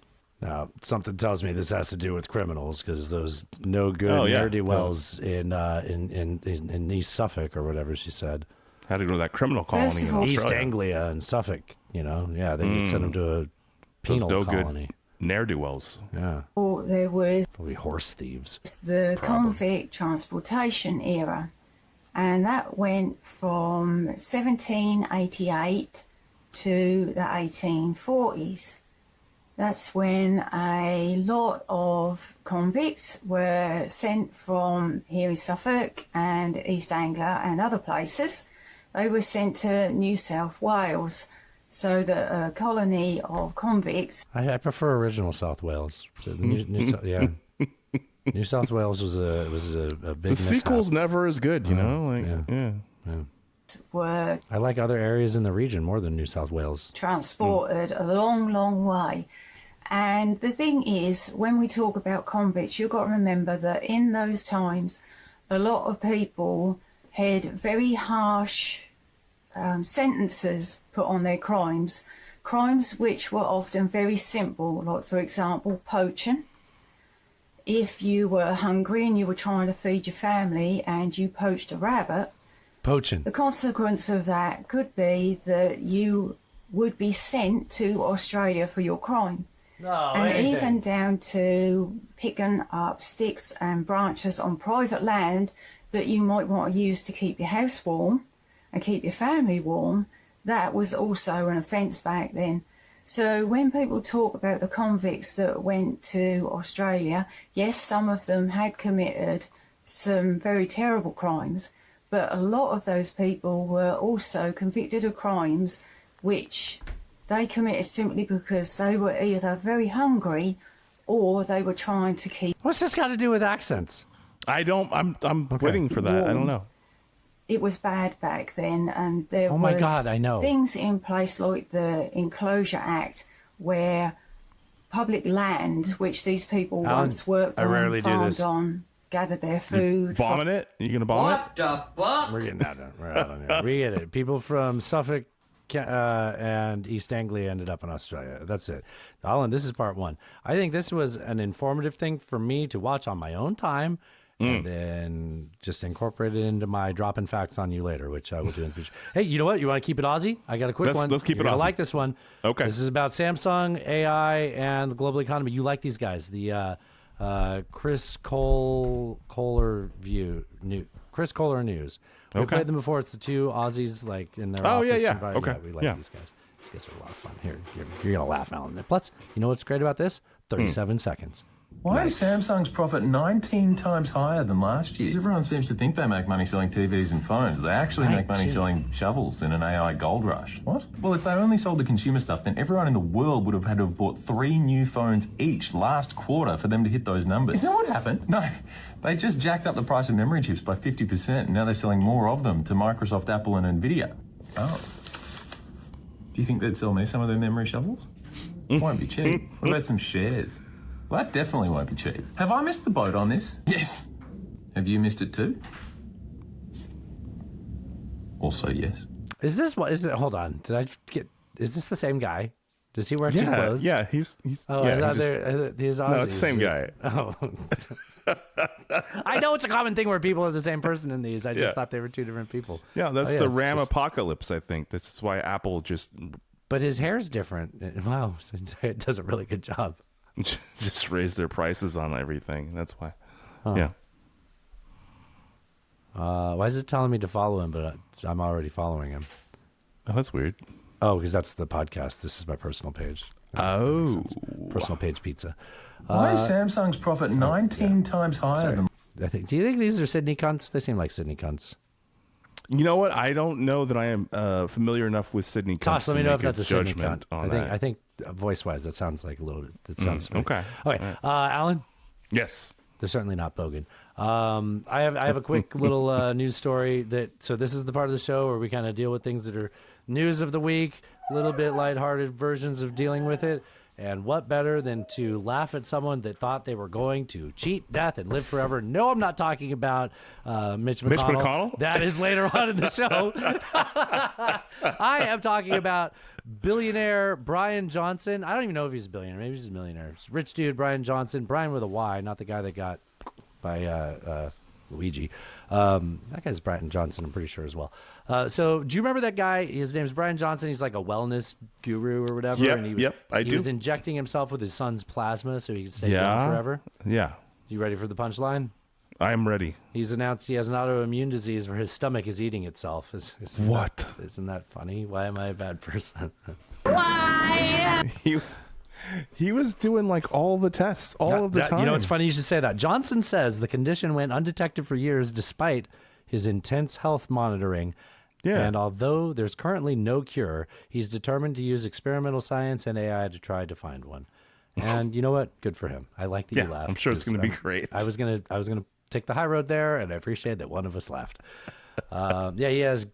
Now, something tells me this has to do with criminals because those no good ne'er-do-wells in East Suffolk or whatever she said. Had to go to that criminal colony in Australia. East Anglia and Suffolk, you know. Yeah, they just sent them to a penal those no colony. Good ne'er-do-wells. Yeah. Or there was probably horse thieves. The convict transportation era. And that went from 1788 to the 1840s. That's when a lot of convicts were sent from here in Suffolk and East Anglia and other places. They were sent to New South Wales, so that a colony of convicts. I prefer original South Wales. Yeah. New South Wales was a big The sequel's never as good, you know? Yeah. Were I like other areas in the region more than New South Wales. transported a long, long way. And the thing is, when we talk about convicts, you've got to remember that in those times, a lot of people had very harsh sentences put on their crimes which were often very simple, like, for example, poaching. If you were hungry and you were trying to feed your family and you poached a rabbit, poaching, the consequence of that could be that you would be sent to Australia for your crime. Even down to picking up sticks and branches on private land that you might want to use to keep your house warm and keep your family warm, that was also an offence back then. So when people talk about the convicts that went to Australia, yes, some of them had committed some very terrible crimes, but a lot of those people were also convicted of crimes which they committed simply because they were either very hungry or they were trying to keep... What's this got to do with accents? I'm waiting for that. I don't know. It was bad back then, and there Oh was my God, I know. things in place like the Enclosure Act where public land, which these people Alan, once worked I on, rarely do farmed this. on, gathered their food... Bombing it? You going to bomb it? The fuck? We're getting out of it. We get it. People from Suffolk and East Anglia ended up in Australia. That's it. Alan, this is part one. I think this was an informative thing for me to watch on my own time and then just incorporate it into my dropping facts on you later, which I will do in the future. Hey, you know what? You want to keep it Aussie? I got a quick one. Let's keep You're it gonna Aussie. like this one. Okay. This is about Samsung, AI, and the global economy. You like these guys. The Chris Kohler Chris Kohler News. We Okay. played them before. It's the two Aussies like in their Oh, yeah, office. yeah. environment. Okay. We like Yeah. these guys. These guys are a lot of fun. Here, you're gonna laugh, Alan. Plus, you know what's great about this? 37 seconds. Why Nice. is Samsung's profit 19 times higher than last year? Everyone seems to think they make money selling TVs and phones. They actually make money 19. selling shovels in an AI gold rush. What? Well, if they only sold the consumer stuff, then everyone in the world would have had to have bought 3 new phones each last quarter for them to hit those numbers. Is that what happened? No. They just jacked up the price of memory chips by 50%, and now they're selling more of them to Microsoft, Apple, and Nvidia. Oh. Do you think they'd sell me some of their memory shovels? Won't be cheap. What about some shares? Well, that definitely won't be cheap. Have I missed the boat on this? Yes. Have you missed it too? Also, yes. Is this what? Is it? Hold on. Did I get? Is this the same guy? Does he wear two clothes? Yeah, he's. Oh, yeah, I thought he's he's Aussies. No, it's the same guy. Oh. I know it's a common thing where people are the same person in these. I just Yeah. thought they were two different people. Yeah, that's Oh, the it's RAM just- apocalypse, I think. This is why Apple just But his hair's different. Wow, it does a really good job. just raised their prices on everything. That's why. Huh. Yeah. Why is it telling me to follow him, but I'm already following him? Oh, that's weird. Oh, because that's the podcast. This is my personal page. Oh. Personal page pizza. Why is Samsung's profit 19 times higher Sorry. than... I think. Do you think these are Sydney cunts? They seem like Sydney cunts. You know what? I don't know that I am familiar enough with Sydney Toss, cunts let to me know make if that's a Sydney judgment cunt. on I think that. voice-wise, that sounds like a little bit. That sounds okay. Okay, Alan. Yes. They're certainly not bogan. I have a quick little news story that. So this is the part of the show where we kind of deal with things that are news of the week, a little bit lighthearted versions of dealing with it. And what better than to laugh at someone that thought they were going to cheat death and live forever? No, I'm not talking about Mitch McConnell. Mitch McConnell? That is later on in the show. I am talking about billionaire Brian Johnson. I don't even know if he's a billionaire. Maybe he's a millionaire. Rich dude, Brian Johnson. Brian with a Y, not the guy that got by Luigi. That guy's Brian Johnson, I'm pretty sure as well. So do you remember that guy? His name's Brian Johnson. He's like a wellness guru or whatever. Yep, and I he do. was injecting himself with his son's plasma so he could stay Yeah. young forever. Yeah. You ready for the punchline? I'm ready. He's announced he has an autoimmune disease where his stomach is eating itself. What? Isn't that funny? Why am I a bad person? Why? He was doing like all the tests all of the time. You know, it's funny you should say that. Johnson says the condition went undetected for years despite his intense health monitoring. Yeah. And although there's currently no cure, he's determined to use experimental science and AI to try to find one. And you know what? Good for him. I like that you laughed. I'm sure it's going to be great. I was gonna take the high road there, and I appreciate that one of us laughed. Yeah, he has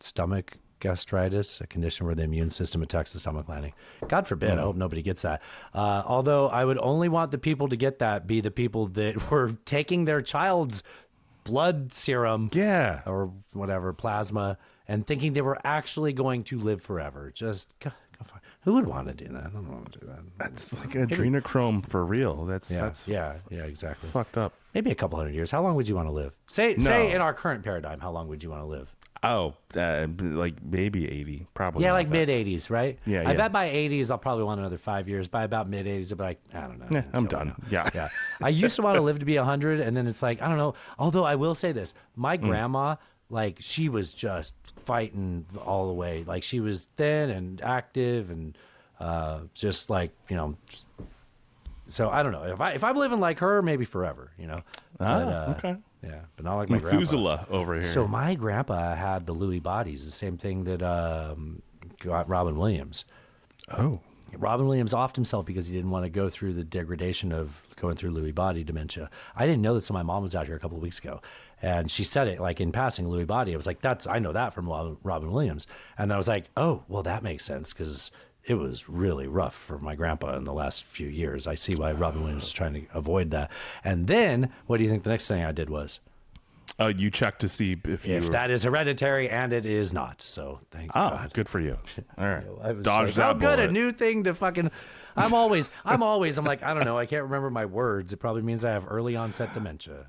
stomach gastritis, a condition where the immune system attacks the stomach lining. God forbid. I hope nobody gets that. Although I would only want the people to get that be the people that were taking their child's blood serum, or whatever, plasma, and thinking they were actually going to live forever. Just who would want to do that? I don't want to do that. That's like adrenochrome for real. That's exactly fucked up. Maybe a couple hundred years. How long would you want to live? Say in our current paradigm, how long would you want to live? Oh, like maybe 80, probably. Yeah, like mid 80s, right? Yeah, I bet by 80s I'll probably want another 5 years. By about mid 80s, I'll be like, I don't know. Yeah, I'm done. Yeah. I used to want to live to be 100, and then it's like, I don't know. Although I will say this, my grandma, like, she was just fighting all the way. Like, she was thin and active and just like, you know. So I don't know. If I'm living like her, maybe forever, you know. Okay. Yeah, but not like my Methuselah grandpa. over here. So my grandpa had the Lewy bodies, the same thing that got Robin Williams. Oh. Robin Williams offed himself because he didn't want to go through the degradation of going through Lewy body dementia. I didn't know this until my mom was out here a couple of weeks ago. And she said it like in passing, Lewy body. I was like, I know that from Robin Williams. And I was like, oh, well, that makes sense because it was really rough for my grandpa in the last few years. I see why Robin Williams was trying to avoid that. And then what do you think the next thing I did was? You checked to see if that is hereditary, and it is not. So thank God. Good for you. All right. I was Dodge like, that oh, good, bullet. a new thing to fucking. I'm like, I don't know. I can't remember my words. It probably means I have early onset dementia.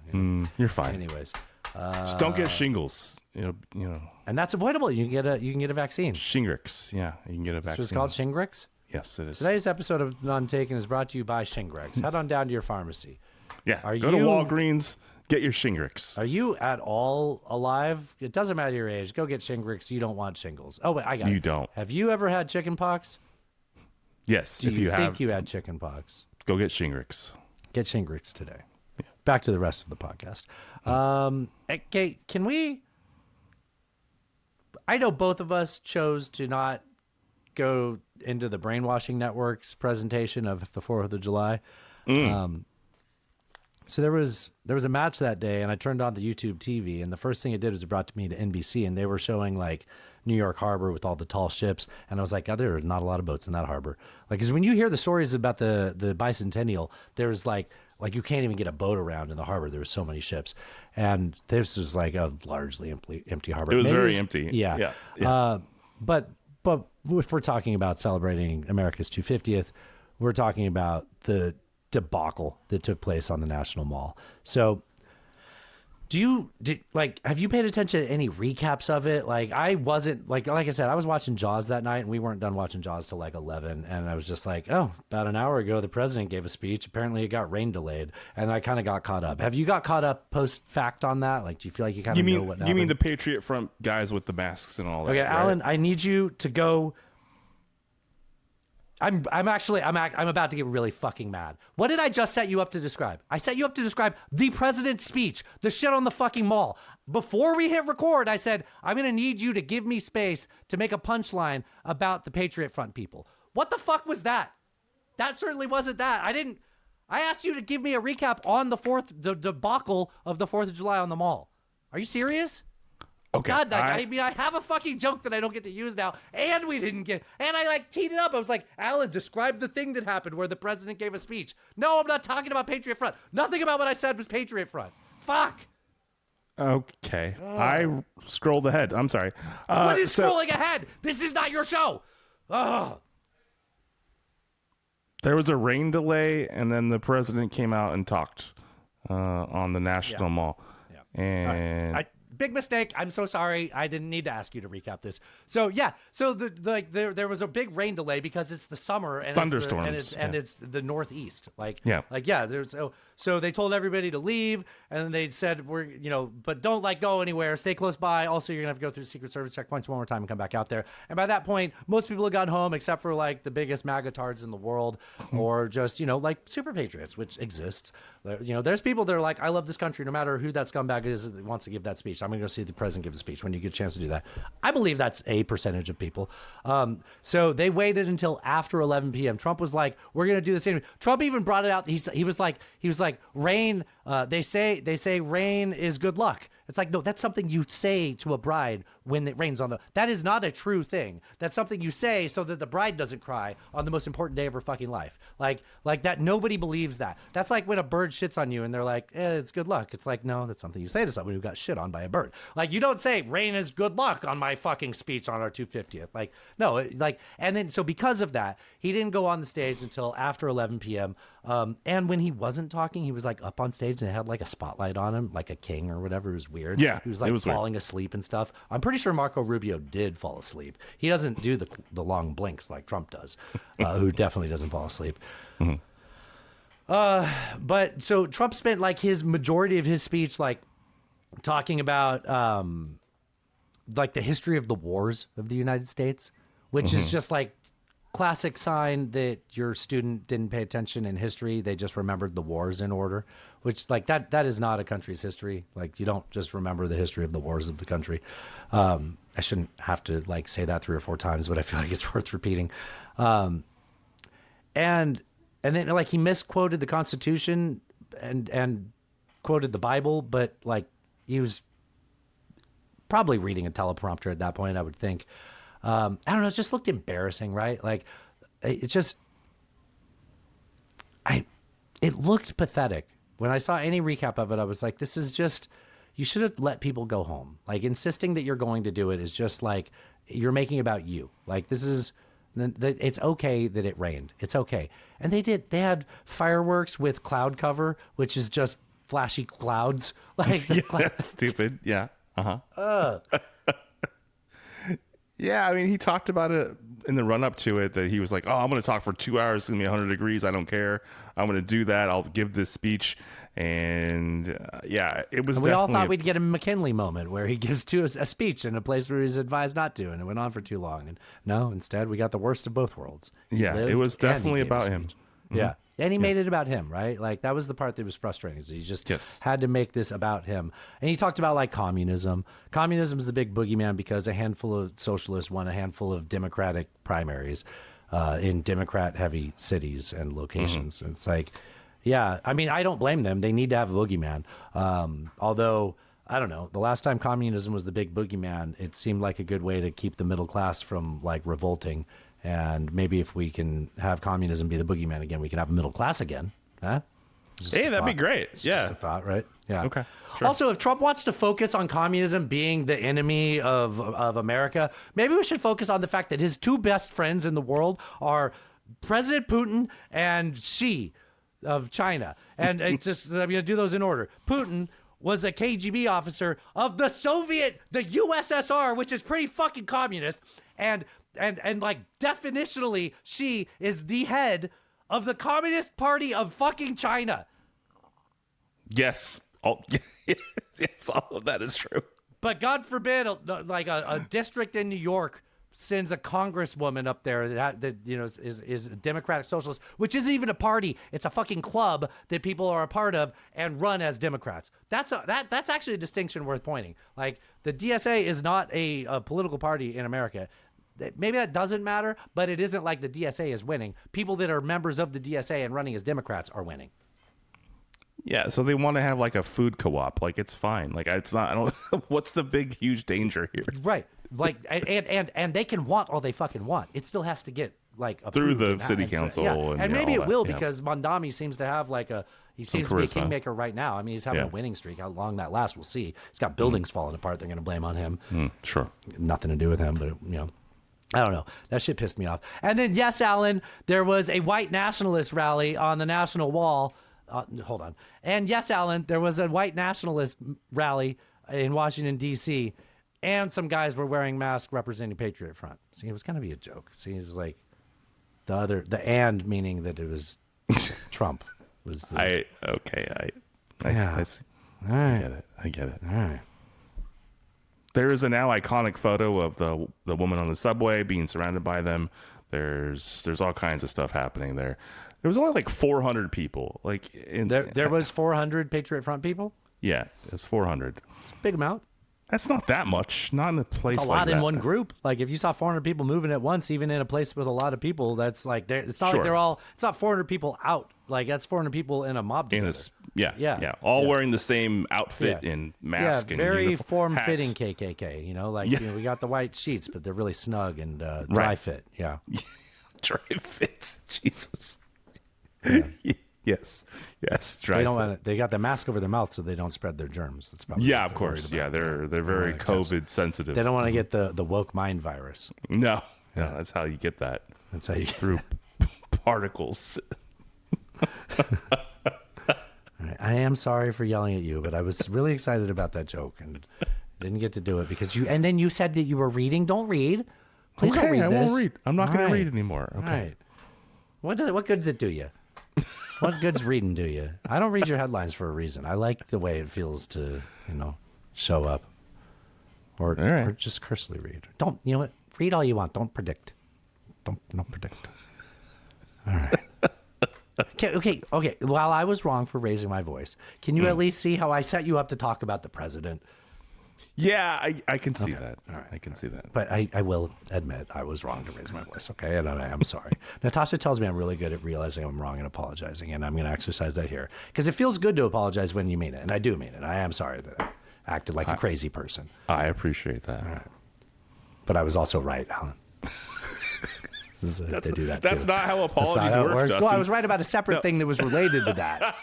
You're fine. Anyways, just don't get shingles. You know. And that's avoidable. You can get a vaccine. Shingrix. Yeah, you can get a vaccine. This was called Shingrix. Yes, it is. Today's episode of Untaken is brought to you by Shingrix. Head on down to your pharmacy. Yeah. Go to Walgreens. Get your Shingrix. Are you at all alive? It doesn't matter your age. Go get Shingrix. You don't want shingles. Oh wait, I got it. You don't. Have you ever had chicken pox? Yes. Do you think you had chicken pox? Go get Shingrix. Get Shingrix today. Yeah. Back to the rest of the podcast. Okay, can we? I know both of us chose to not go into the Brainwashing Network's presentation of the 4th of July. So there was a match that day, and I turned on the YouTube TV, and the first thing it did was it brought me to NBC, and they were showing like New York Harbor with all the tall ships, and I was like, God, there are not a lot of boats in that harbor. Like, because when you hear the stories about the bicentennial, there's like you can't even get a boat around in the harbor. There were so many ships, and this was like a largely empty harbor. It was very empty. Yeah. But if we're talking about celebrating America's 250th, we're talking about the debacle that took place on the National Mall. So have you paid attention to any recaps of it? Like, I wasn't like I said, I was watching Jaws that night, and we weren't done watching Jaws till like 11. And I was just like, oh, about an hour ago, the president gave a speech. Apparently it got rain delayed. And I kind of got caught up. Have you got caught up post fact on that? Like, do you feel like you kind of know what happened? You mean the Patriot Front guys with the masks and all that? Okay, right? Alan, I need you to go. I'm about to get really fucking mad. What did I just set you up to describe? I set you up to describe the president's speech, the shit on the fucking mall. Before we hit record, I said, I'm going to need you to give me space to make a punchline about the Patriot Front people. What the fuck was that? That certainly wasn't that. I asked you to give me a recap on the debacle of the 4th of July on the mall. Are you serious? Okay. God, I have a fucking joke that I don't get to use now, and we didn't get, and I like teed it up. I was like, Alan, describe the thing that happened where the president gave a speech. No, I'm not talking about Patriot Front. Nothing about what I said was Patriot Front. Fuck. Okay. I scrolled ahead. I'm sorry. What is scrolling ahead? This is not your show. Ugh. There was a rain delay, and then the president came out and talked on the National Mall. Yeah. And big mistake. I'm so sorry. I didn't need to ask you to recap this. So yeah, so there was a big rain delay because it's the summer and thunderstorms, it's the northeast. Yeah. There's so they told everybody to leave, and then they said but don't go anywhere. Stay close by. Also, you're gonna have to go through Secret Service checkpoints one more time and come back out there. And by that point, most people have gone home except for the biggest MAGA-tards in the world, or just super patriots, which exists. There's people that are like, I love this country no matter who that scumbag is that wants to give that speech. I'm gonna go see the president give a speech when you get a chance to do that. I believe that's a percentage of people. So they waited until after 11 p.m. Trump was like, we're gonna do the same. Trump even brought it out. He was like rain. They say rain is good luck. It's like, no, that's something you say to a bride when it rains on that is not a true thing. That's something you say so that the bride doesn't cry on the most important day of her fucking life. Like that, nobody believes that. That's like when a bird shits on you and they're like, it's good luck. It's like, no, that's something you say to someone who got shit on by a bird. Like, you don't say rain is good luck on my fucking speech on our 250th. Like, no, and then, so because of that, he didn't go on the stage until after 11 p.m. And when he wasn't talking, he was up on stage and they had a spotlight on him, like a king or whatever. It was weird. Yeah, he was it was falling weird. asleep and stuff. I'm pretty sure Marco Rubio did fall asleep. He doesn't do the long blinks like Trump does, who definitely doesn't fall asleep. Mm-hmm. But so Trump spent his majority of his speech talking about the history of the wars of the United States, which is just classic sign that your student didn't pay attention in history. They just remembered the wars in order, which that is not a country's history. You don't just remember the history of the wars of the country. I shouldn't have to say that 3 or 4 times, but I feel like it's worth repeating. And then he misquoted the Constitution and quoted the Bible, but he was probably reading a teleprompter at that point, I would think. I don't know. It just looked embarrassing, right? It looked pathetic. When I saw any recap of it, I was like, this is just, you should have let people go home. Insisting that you're going to do it is just you're making it about you. It's okay that it rained. It's okay. And they did. They had fireworks with cloud cover, which is just flashy clouds. Stupid. Yeah. Yeah, I mean, he talked about it in the run up to it that he was like, I'm going to talk for 2 hours. It's going to be 100 degrees. I don't care. I'm going to do that. I'll give this speech. And it was. And we all thought we'd get a McKinley moment where he gives a speech in a place where he's advised not to, and it went on for too long. And no, instead we got the worst of both worlds. It was definitely about him. Mm-hmm. Yeah. And he made it about him, right? That was the part that was frustrating, is he just had to make this about him. And he talked about communism. Communism is the big boogeyman because a handful of socialists won a handful of Democratic primaries in Democrat-heavy cities and locations. Mm-hmm. It's yeah, I mean, I don't blame them. They need to have a boogeyman. Although, I don't know, the last time communism was the big boogeyman, it seemed like a good way to keep the middle class from revolting. And maybe if we can have communism be the boogeyman again, we can have a middle class again. Huh? Hey, that'd be great. It's just a thought, right? Yeah. Okay. Sure. Also, if Trump wants to focus on communism being the enemy of America, maybe we should focus on the fact that his 2 best friends in the world are President Putin and Xi of China. And it's just, I'm going to do those in order. Putin was a KGB officer of the USSR, which is pretty fucking communist. And definitionally, Xi is the head of the Communist Party of fucking China. Yes. Yes, all of that is true. But God forbid, a district in New York sends a congresswoman up there that is a Democratic Socialist, which isn't even a party. It's a fucking club that people are a part of and run as Democrats. That's actually a distinction worth pointing. The DSA is not a political party in America. Maybe that doesn't matter, but it isn't like the DSA is winning. People that are members of the DSA and running as Democrats are winning. Yeah, so they want to have a food co-op. It's fine. It's not. I don't. What's the big huge danger here? Right. And they can want all they fucking want. It still has to get through the city council. Yeah. And maybe it that, will because Mondami seems to have he seems to be a kingmaker right now. I mean, he's having a winning streak. How long that lasts, we'll see. He's got buildings falling apart. They're going to blame on him. Sure. Nothing to do with him, but I don't know. That shit pissed me off. And then, yes, Alan, there was a white nationalist rally on the National Wall. Hold on. And yes, Alan, there was a white nationalist rally in Washington, D.C., and some guys were wearing masks representing Patriot Front. See, it was going to be a joke. See, it was like the and meaning that it was Trump. Was the, I Yeah. see. All right. I get it. All right. There is a now iconic photo of the woman on the subway being surrounded by them. There's all kinds of stuff happening there. There was only like 400 people. Like There was 400 Patriot Front people? Yeah, it was 400. It's a big amount. That's not that much. Not in a place It's a like lot that. in one group. Like if you saw 400 people moving at once, even in a place with a lot of people, that's like it's not Sure. like they're all. It's not 400 people out. Like that's 400 people in a mob together. Yeah. All wearing the same outfit and mask. Yeah, and very uniform, form-fitting hats. KKK. You know, like Yeah. you know, we got the white sheets, but they're really snug and dry Right. fit. Yeah, Dry fits. Jesus. Yes. Dry they don't fit. want. They got the mask over their mouth so they don't spread their germs. That's probably Yeah, what of they're worried course. about. Yeah, they're very COVID sensitive. They don't want to get the woke mind virus. No, that's how you get that. That's how you through particles. I am sorry for yelling at you, but I was really excited about that joke and didn't get to do it because you. And then you said that you were reading. Don't read. Please Okay, don't read I this. won't read. I'm not going All to right. read anymore. Okay. All right. What good does it do you? What good's reading do you? I don't read your headlines for a reason. I like the way it feels to, show up. Or just cursely read. Don't, you know what? Read all you want. Don't predict. Don't predict. All right. Okay. While I was wrong for raising my voice, can you at least see how I set you up to talk about the president? Yeah, I can see that. All right. I can see that. But I will admit I was wrong to raise my voice, okay? And I am sorry. Natasha tells me I'm really good at realizing I'm wrong and apologizing, and I'm going to exercise that here. Because it feels good to apologize when you mean it, and I do mean it. I am sorry that I acted like a crazy person. I appreciate that. All right. But I was also right, Alan. They do that That's too. not how apologies That's not how it work, works. Justin. Well, I was right about a separate thing that was related to that.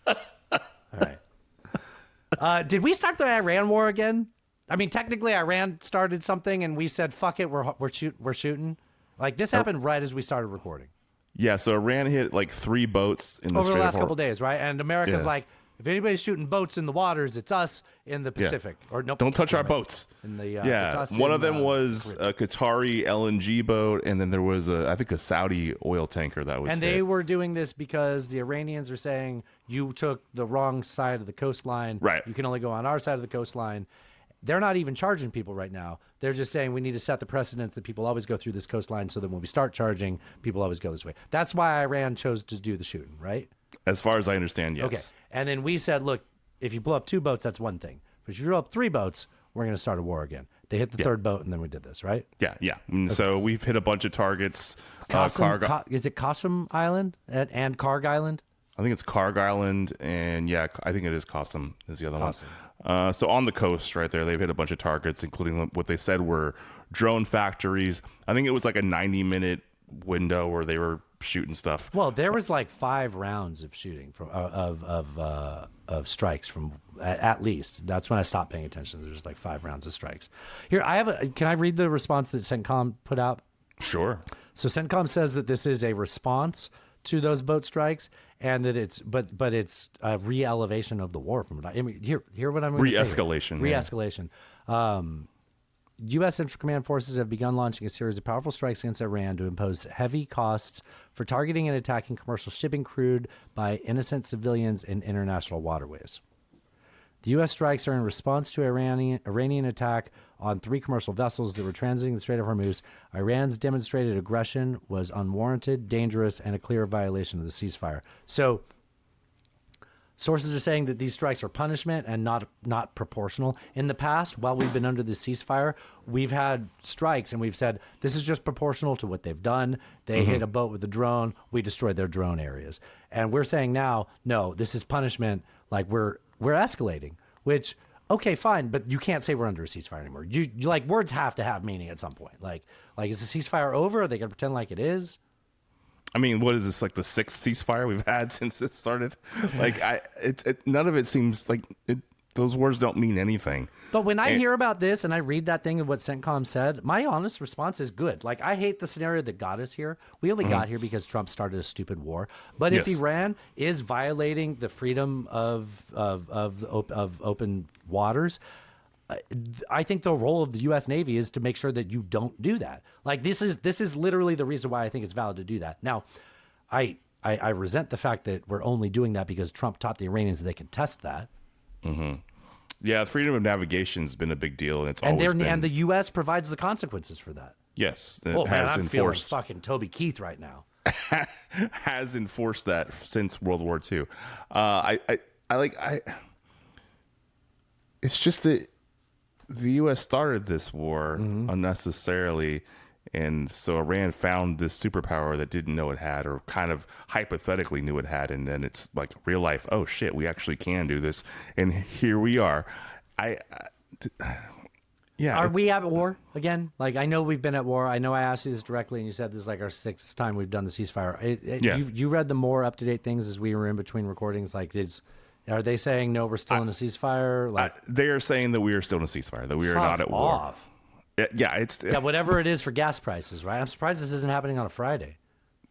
All right. Did we start the Iran war again? I mean, technically, Iran started something, and we said, "Fuck it, we're shooting." Like this happened right as we started recording. Yeah, so Iran hit like 3 boats in the Over the Strait of last Hor- couple days, right? And America's Yeah. like, if anybody's shooting boats in the waters, it's us in the Pacific. Or nope, Don't touch our damn it. boats. In the it's yeah, us one in, of them was a Qatari LNG boat, and then there was I think a Saudi oil tanker that was and hit. they were doing this because the Iranians are saying you took the wrong side of the coastline. Right. You can only go on our side of the coastline. They're not even charging people right now. They're just saying we need to set the precedence that people always go through this coastline so that when we start charging, people always go this way. That's why Iran chose to do the shooting, right? As far as I understand, yes. Okay. And then we said, look, if you blow up 2 boats, that's one thing. But if you blow up 3 boats, we're going to start a war again. They hit the 3rd boat, and then we did this, right? Yeah. And so we've hit a bunch of targets. Is it Qasem Island and Karg Island? I think it's Karg Island, and I think it is Qasem is the other one. So on the coast right there, they've hit a bunch of targets, including what they said were drone factories. I think it was like a 90-minute window where they were shooting stuff. Well, there was like 5 rounds of shooting from of strikes from at least. That's when I stopped paying attention. There's like 5 rounds of strikes. Here, can I read the response that CENTCOM put out? Sure. So CENTCOM says that this is a response to those boat strikes, and that it's but it's a re-elevation of the war from it. I mean, hear what I'm going to say. Re-escalation. Re-escalation. U.S. Central Command forces have begun launching a series of powerful strikes against Iran to impose heavy costs for targeting and attacking commercial shipping crewed by innocent civilians in international waterways. The U.S. strikes are in response to Iranian attack on 3 commercial vessels that were transiting the Strait of Hormuz. Iran's demonstrated aggression was unwarranted, dangerous, and a clear violation of the ceasefire. So sources are saying that these strikes are punishment and not proportional. In the past, while we've been under the ceasefire, we've had strikes and we've said, this is just proportional to what they've done. They hit a boat with a drone. We destroyed their drone areas. And we're saying now, no, this is punishment. Like we're escalating, which, okay, fine, but you can't say we're under a ceasefire anymore. You like, words have to have meaning at some point. Like is the ceasefire over? Are they going to pretend like it is? I mean, what is this, like the 6th ceasefire we've had since this started? Like, none of it seems like those words don't mean anything. But when I hear about this and I read that thing of what CENTCOM said, my honest response is good. Like, I hate the scenario that got us here. We only got here because Trump started a stupid war. But if Iran is violating the freedom of open waters, I think the role of the U.S. Navy is to make sure that you don't do that. Like, this is literally the reason why I think it's valid to do that. Now, I resent the fact that we're only doing that because Trump taught the Iranians that they can test that. Mm-hmm. Yeah, freedom of navigation has been a big deal, and it's and always been. And the U.S. provides the consequences for that. Yes, it oh man, has I'm feeling enforced. fucking Toby Keith right now. Has enforced that since World War II. It's just that the U.S. started this war unnecessarily, and so Iran found this superpower that didn't know it had, or kind of hypothetically knew it had, and then it's like real life. Oh shit, we actually can do this, and here we are. Are we at war again? Like, I know we've been at war. I know I asked you this directly, and you said this is like our 6th time we've done the ceasefire. You read the more up to date things as we were in between recordings. Like, are they saying no, we're still in a ceasefire? Like, they are saying that we are still in a ceasefire, that we are not at war. Yeah, whatever it is for gas prices, right? I'm surprised this isn't happening on a Friday.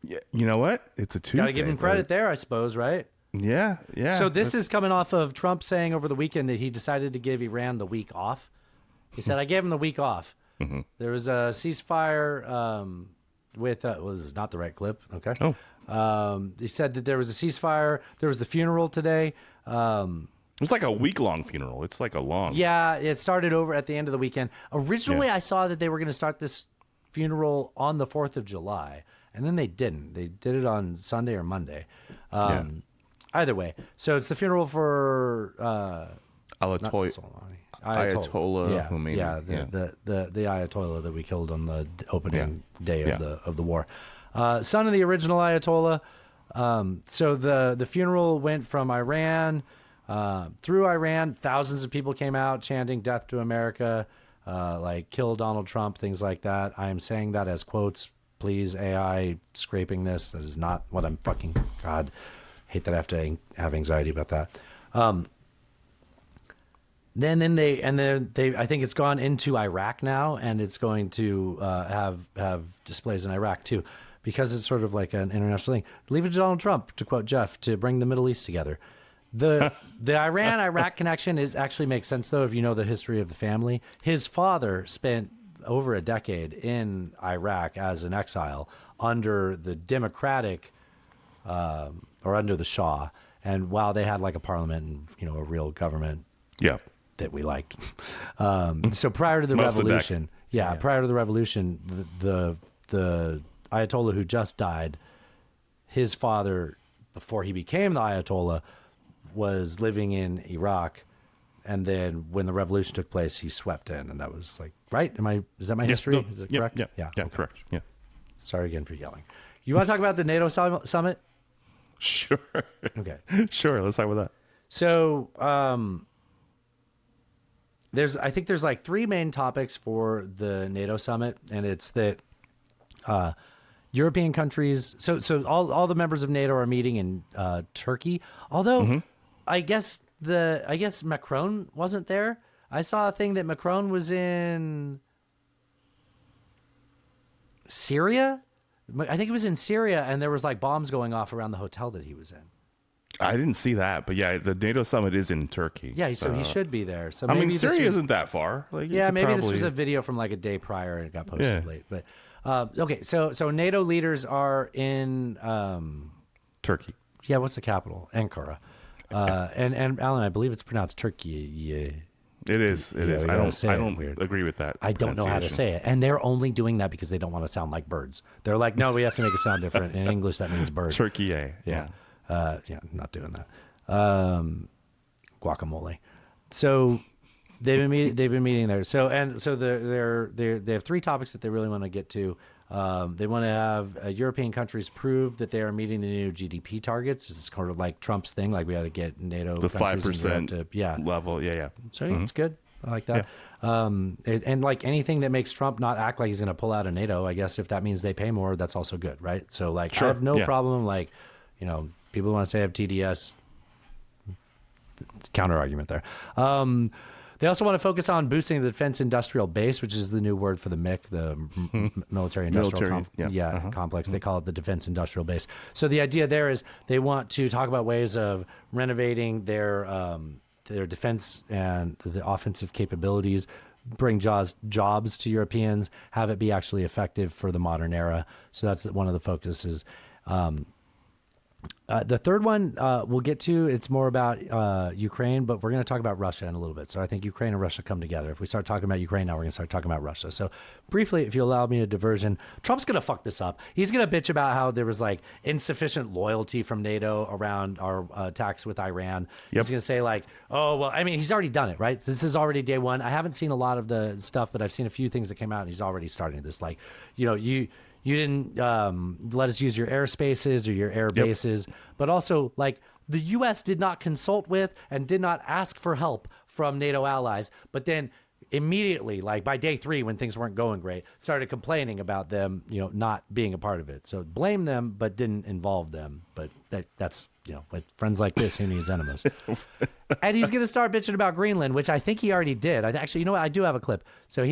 Yeah, you know what? It's a Tuesday. Gotta give him credit there, I suppose, right? Yeah. So this is coming off of Trump saying over the weekend that he decided to give Iran the week off. He said, I gave him the week off. Mm-hmm. There was a ceasefire with, was not the right clip. Okay. He said that there was a ceasefire. There was the funeral today. It's like a week-long funeral. It's like a long. Yeah, it started over at the end of the weekend. Originally, I saw that they were going to start this funeral on the 4th of July, and then they didn't. They did it on Sunday or Monday. Either way, so it's the funeral for Ayatollah Khomeini. The Ayatollah that we killed on the opening day of the war. Son of the original Ayatollah. So the funeral went from Iran through Iran. Thousands of people came out chanting "Death to America," like "Kill Donald Trump," things like that. I am saying that as quotes. Please, AI scraping this. That is not what I'm fucking. God, hate that I have to have anxiety about that. Then they I think it's gone into Iraq now, and it's going to have displays in Iraq too, because it's sort of like an international thing. Leave it to Donald Trump, to quote Jeff, to bring the Middle East together. The Iran-Iraq connection actually makes sense though if you know the history of the family. His father spent over a decade in Iraq as an exile under the democratic or under the Shah, and while they had like a parliament and a real government. Yeah. That we liked. So prior to the revolution, prior to the revolution, the Ayatollah who just died, his father, before he became the Ayatollah, was living in Iraq, and then when the revolution took place, he swept in, and that was like, right? Is that my history? No, Is it correct? Yeah, okay. Correct. Yeah. Sorry again for yelling. You want to talk about the NATO summit? Sure. Okay. Sure. Let's talk about that. So, I think there's like 3 main topics for the NATO summit, and it's that European countries. So all the members of NATO are meeting in Turkey. Although I guess Macron wasn't there. I saw a thing that Macron was in Syria. I think it was in Syria, and there was like bombs going off around the hotel that he was in. I didn't see that, but yeah, the NATO summit is in Turkey. Yeah, so he should be there. So I mean, maybe Syria isn't that far. Like, maybe this was a video from like a day prior and it got posted late. But okay, so NATO leaders are in Turkey. Yeah, what's the capital? Ankara. And Alan, I believe it's pronounced Turkey. Yeah. It is. It is. I don't agree with that. I don't know how to say it, and they're only doing that because they don't want to sound like birds. They're like, no, we have to make it sound different. In English, that means bird. Turkey. Yeah. Not doing that. Guacamole. So they've been meeting there. So they have 3 topics that they really want to get to. They want to have European countries prove that they are meeting the new GDP targets. This is kind of like Trump's thing. Like we had to get NATO the countries 5% level. Yeah. So it's good. I like that. Yeah. And like anything that makes Trump not act like he's going to pull out of NATO, I guess if that means they pay more, that's also good, right? So like I have no problem. Like, people want to say I have TDS. counter argument there. They also want to focus on boosting the defense industrial base, which is the new word for the MIC, the military industrial complex. They call it the defense industrial base. So the idea there is they want to talk about ways of renovating their defense and the offensive capabilities, bring jobs to Europeans, have it be actually effective for the modern era. So that's one of the focuses. The third one we'll get to, it's more about Ukraine, but we're going to talk about Russia in a little bit. So I think Ukraine and Russia come together. If we start talking about Ukraine now, we're going to start talking about Russia. So briefly, if you allow me a diversion, Trump's going to fuck this up. He's going to bitch about how there was like insufficient loyalty from NATO around our attacks with Iran. He's going to say like, oh, well, I mean, he's already done it, right? This is already day one. I haven't seen a lot of the stuff, but I've seen a few things that came out and he's already starting this. Like, you didn't let us use your airspaces or your air bases, but also like the U.S. did not consult with and did not ask for help from NATO allies, but then immediately, like by day 3, when things weren't going great, started complaining about them, not being a part of it. So blame them, but didn't involve them. But that's with friends like this, who needs enemies? And he's going to start bitching about Greenland, which I think he already did. Actually, you know what? I do have a clip. So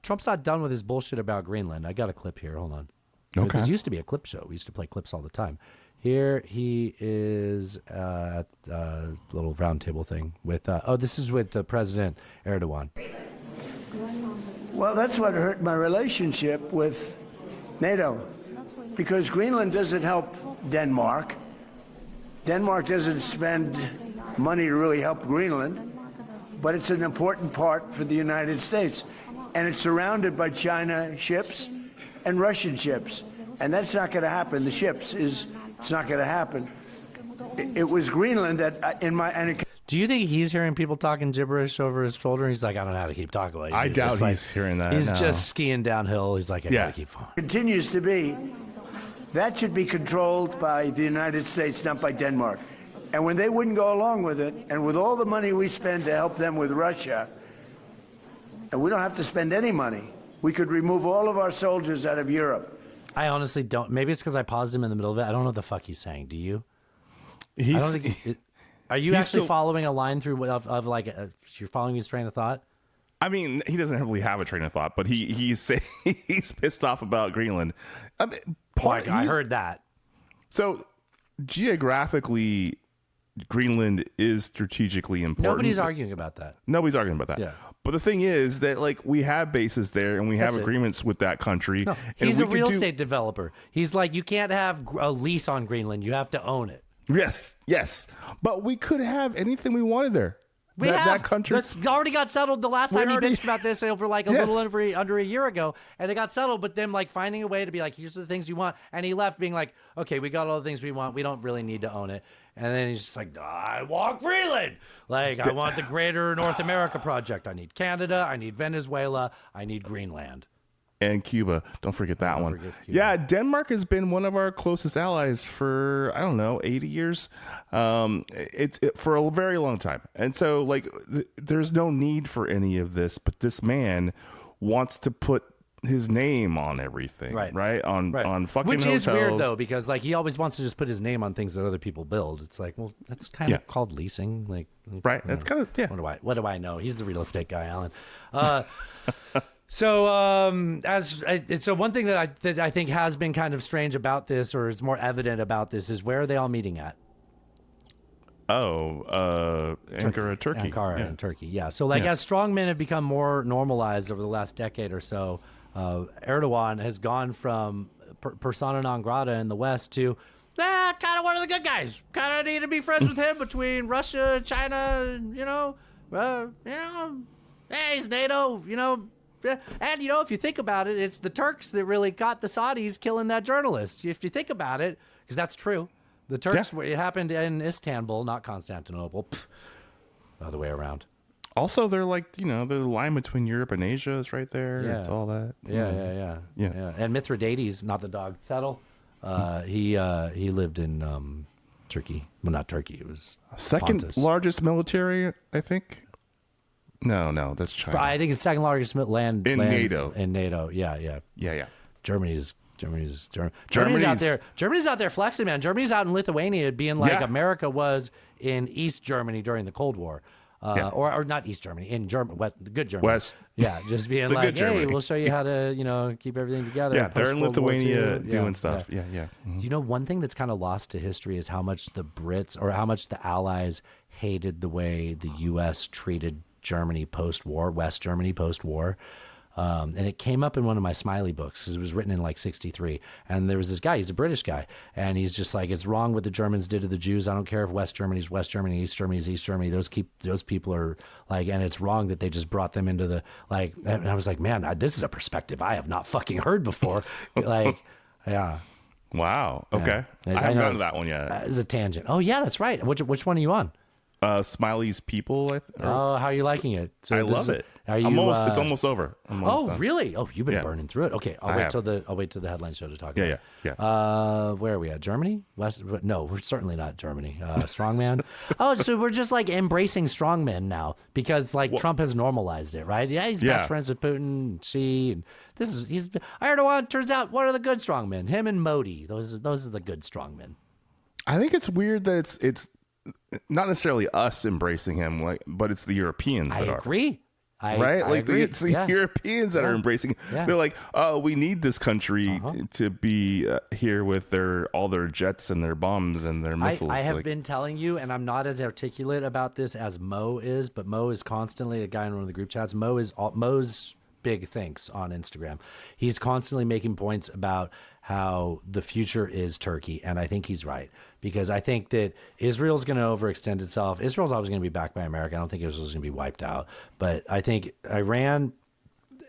Trump's not done with his bullshit about Greenland. I got a clip here. Hold on. Okay. This used to be a clip show. We used to play clips all the time. Here he is at a little round table thing with, this is with President Erdogan. Well, that's what hurt my relationship with NATO, because Greenland doesn't help Denmark. Denmark doesn't spend money to really help Greenland, but it's an important part for the United States. And it's surrounded by China ships and Russian ships. And that's not going to happen. The ships it's not going to happen. It was Greenland that Do you think he's hearing people talking gibberish over his shoulder? And he's like, I don't know how to keep talking about it. I doubt he's hearing that. He's just skiing downhill. He's like, I gotta keep on. Continues to be. That should be controlled by the United States, not by Denmark. And when they wouldn't go along with it, and with all the money we spend to help them with Russia, and we don't have to spend any money, we could remove all of our soldiers out of Europe. I honestly don't. Maybe it's because I paused him in the middle of it. I don't know what the fuck he's saying. Do you? Are you actually following a line through of like you're following his train of thought? I mean, he doesn't really have a train of thought, but he's pissed off about Greenland. I mean, I heard that. So geographically, Greenland is strategically important. Nobody's arguing about that. Nobody's arguing about that. Yeah. But the thing is that like we have bases there and we have agreements with that country. No, he's a real estate developer. He's like, you can't have a lease on Greenland. You have to own it. Yes. But we could have anything we wanted there. That country. That's already got settled the last time you bitched about this over like a little under a year ago, and it got settled. But them like finding a way to be like, here's the things you want, and he left being like, okay, we got all the things we want. We don't really need to own it. And then he's just like, I want Greenland. Like, I want the Greater North America Project. I need Canada. I need Venezuela. I need Greenland. And Cuba. Don't forget that one. Yeah, Denmark has been one of our closest allies for, 80 years. It's for a very long time. And so, like, there's no need for any of this. But this man wants to put his name on everything, right? On fucking Which hotels. is weird, though, because, like, he always wants to just put his name on things that other people build. It's like, well, that's kind of called leasing. Like, right. That's kind of, What do I know? He's the real estate guy, Alan. So one thing that I think has been kind of strange about this, or is more evident about this, is where are they all meeting at? Ankara, Turkey. Ankara and Turkey, yeah. So as strongmen have become more normalized over the last decade or so, Erdogan has gone from persona non grata in the West to kind of one of the good guys. Kind of need to be friends with him between Russia, China, he's NATO, And, if you think about it, it's the Turks that really got the Saudis killing that journalist. If you think about it, because that's true. The Turks, it happened in Istanbul, not Constantinople. Other way around. Also, they're like, the line between Europe and Asia is right there. Yeah. It's all that. Yeah. And Mithridates, not the dog, Settle, he lived in Turkey. Well, not Turkey. It was second Pontus. Largest military, I think. No, that's China. But I think it's second largest land NATO. In NATO, yeah. Yeah. Germany's Germany's Germany's- out there. Germany's out there flexing, man. Germany's out in Lithuania being like Yeah. America was in East Germany during the Cold War. Yeah. Or not East Germany, in West, the good Germany. West. Yeah, just being The like, good hey, Germany. we'll show you how to, keep everything together. Yeah, they're in post-World War Lithuania II. doing stuff. Yeah, yeah. You know, one thing that's kind of lost to history is how much the Brits or how much the Allies hated the way the U.S. treated Germany post-war, West Germany post-war. And it came up in one of my Smiley books because it was written in like 1963. And there was this guy, he's a British guy, and he's just like, it's wrong what the Germans did to the Jews. I don't care if West Germany's West Germany, East Germany's East Germany. Those people are like, and it's wrong that they just brought them into the, like, and I was like, man, this is a perspective I have not fucking heard before. Like, yeah. Wow. Okay. Yeah. I haven't know gotten to that one yet. It's a tangent. Oh, yeah, that's right. Which one are you on? Smiley's People. Oh, how are you liking it? So I this love is- it. Are you, it's almost over. I'm almost done. Really? Oh, you've been Yeah. burning through it. Okay, I'll I wait have. till the headline show to talk Yeah, about. yeah. Where are we at? Germany? West? No, we're certainly not Germany. Strongman. Oh, so we're just like embracing strongmen now because like Trump has normalized it, right? Yeah, he's best friends with Putin. Erdogan turns out one of the good strongmen. Him and Modi. Those are the good strongmen. I think it's weird that it's not necessarily us embracing him, but it's the Europeans that I are. agree. Right? I like agree. it's the Yeah. Europeans that are Yeah. embracing. Yeah. They're like, oh, we need this country to be here with all their jets and their bombs and their missiles. I have like, been telling you, and I'm not as articulate about this as Mo is, but Mo is constantly a guy in one of the group chats. Mo's big thinks on Instagram. He's constantly making points about how the future is Turkey, and I think he's right because I think that Israel's going to overextend itself. Israel's always going to be backed by America. I don't think Israel's going to be wiped out, but I think Iran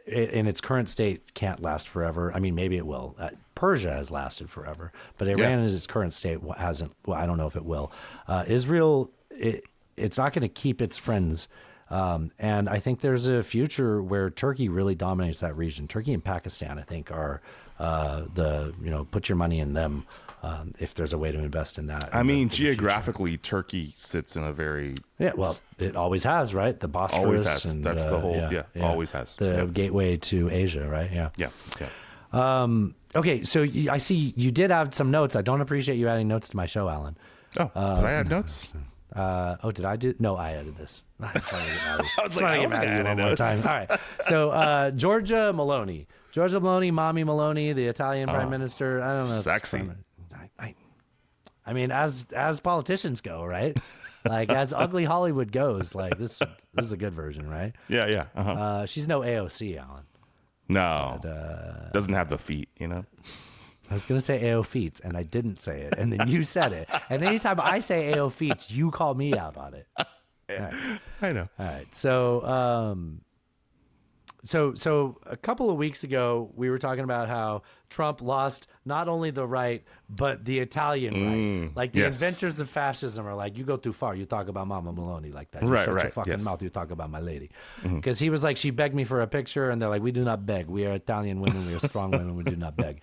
in its current state can't last forever. I mean, maybe it will. Persia has lasted forever, but Iran in its current state hasn't. Well, I don't know if it will. Israel, it's not going to keep its friends. And I think there's a future where Turkey really dominates that region. Turkey and Pakistan, I think, are put your money in them if there's a way to invest in that. I mean, geographically, Turkey sits in a very it always has, right? The Bosphorus. Always has. And, That's the whole. Always has. The gateway to Asia, right? Yeah. Yeah. Okay, so I see you did have some notes. I don't appreciate you adding notes to my show, Alan. Oh, did I add notes? Did I do? No, I added this. I just want to get mad at you. I was like, I was gonna add one more notes. time. All right. So Giorgia Meloni, Mommy Meloni, the Italian prime minister. I don't know. If it's Sexy. I mean, as politicians go, right? Like as ugly Hollywood goes, like this is a good version, right? Yeah, yeah. She's no AOC, Alan. No, doesn't have the feet, you know. I was going to say AO Feats, and I didn't say it, and then you said it. And anytime I say AO Feats, you call me out on it. Yeah, I know. All right. So a couple of weeks ago, we were talking about how Trump lost not only the right, but the Italian right. Like the inventors of fascism are like, you go too far. You talk about Mama Maloney like that. You shut your fucking mouth. You talk about my lady. Because he was like, she begged me for a picture. And they're like, we do not beg. We are Italian women. We are strong women. We do not beg.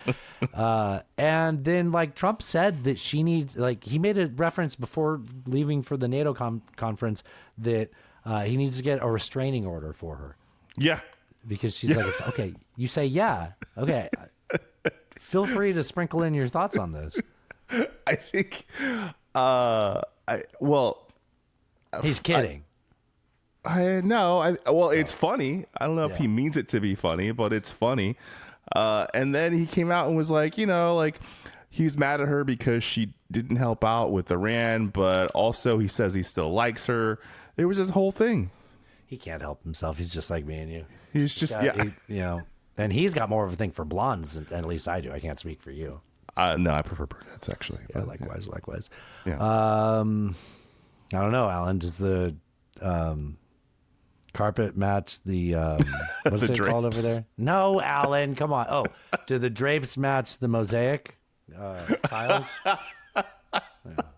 And then like Trump said that she needs, like he made a reference before leaving for the NATO conference that he needs to get a restraining order for her. Yeah. Because she's like, okay, you say yeah. Okay. Feel free to sprinkle in your thoughts on this. I think, he's kidding. It's funny. I don't know if he means it to be funny, but it's funny. And then he came out and was like, like he was mad at her because she didn't help out with Iran, but also he says he still likes her. There was this whole thing. He can't help himself. He's just like me and you. He's just, and he's got more of a thing for blondes, at least I do. I can't speak for you. No, I prefer brunettes, actually. Yeah, likewise. Yeah. I don't know, Alan. Does the carpet match the what's The it called over drapes. there? No, Alan, come on. Oh, do the drapes match the mosaic tiles? Yeah.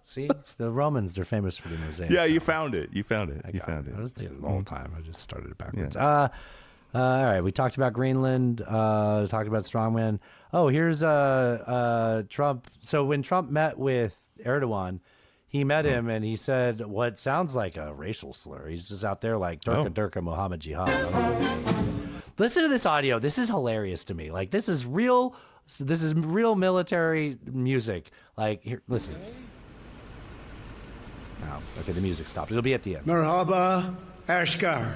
See, the Romans, they're famous for the mosaic. Yeah, you found it. You found it. I was thinking the whole time. I just started it backwards. All right, we talked about Greenland. Talked about strongman. Oh, here's Trump. So when Trump met with Erdogan, he met him and he said what sounds like a racial slur. He's just out there like Durka Muhammad Jihad. Listen to this audio. This is hilarious to me. Like this is real So this is real military music. Like, here, listen. Oh, okay, the music stopped. It'll be at the end. Merhaba, Ashgar.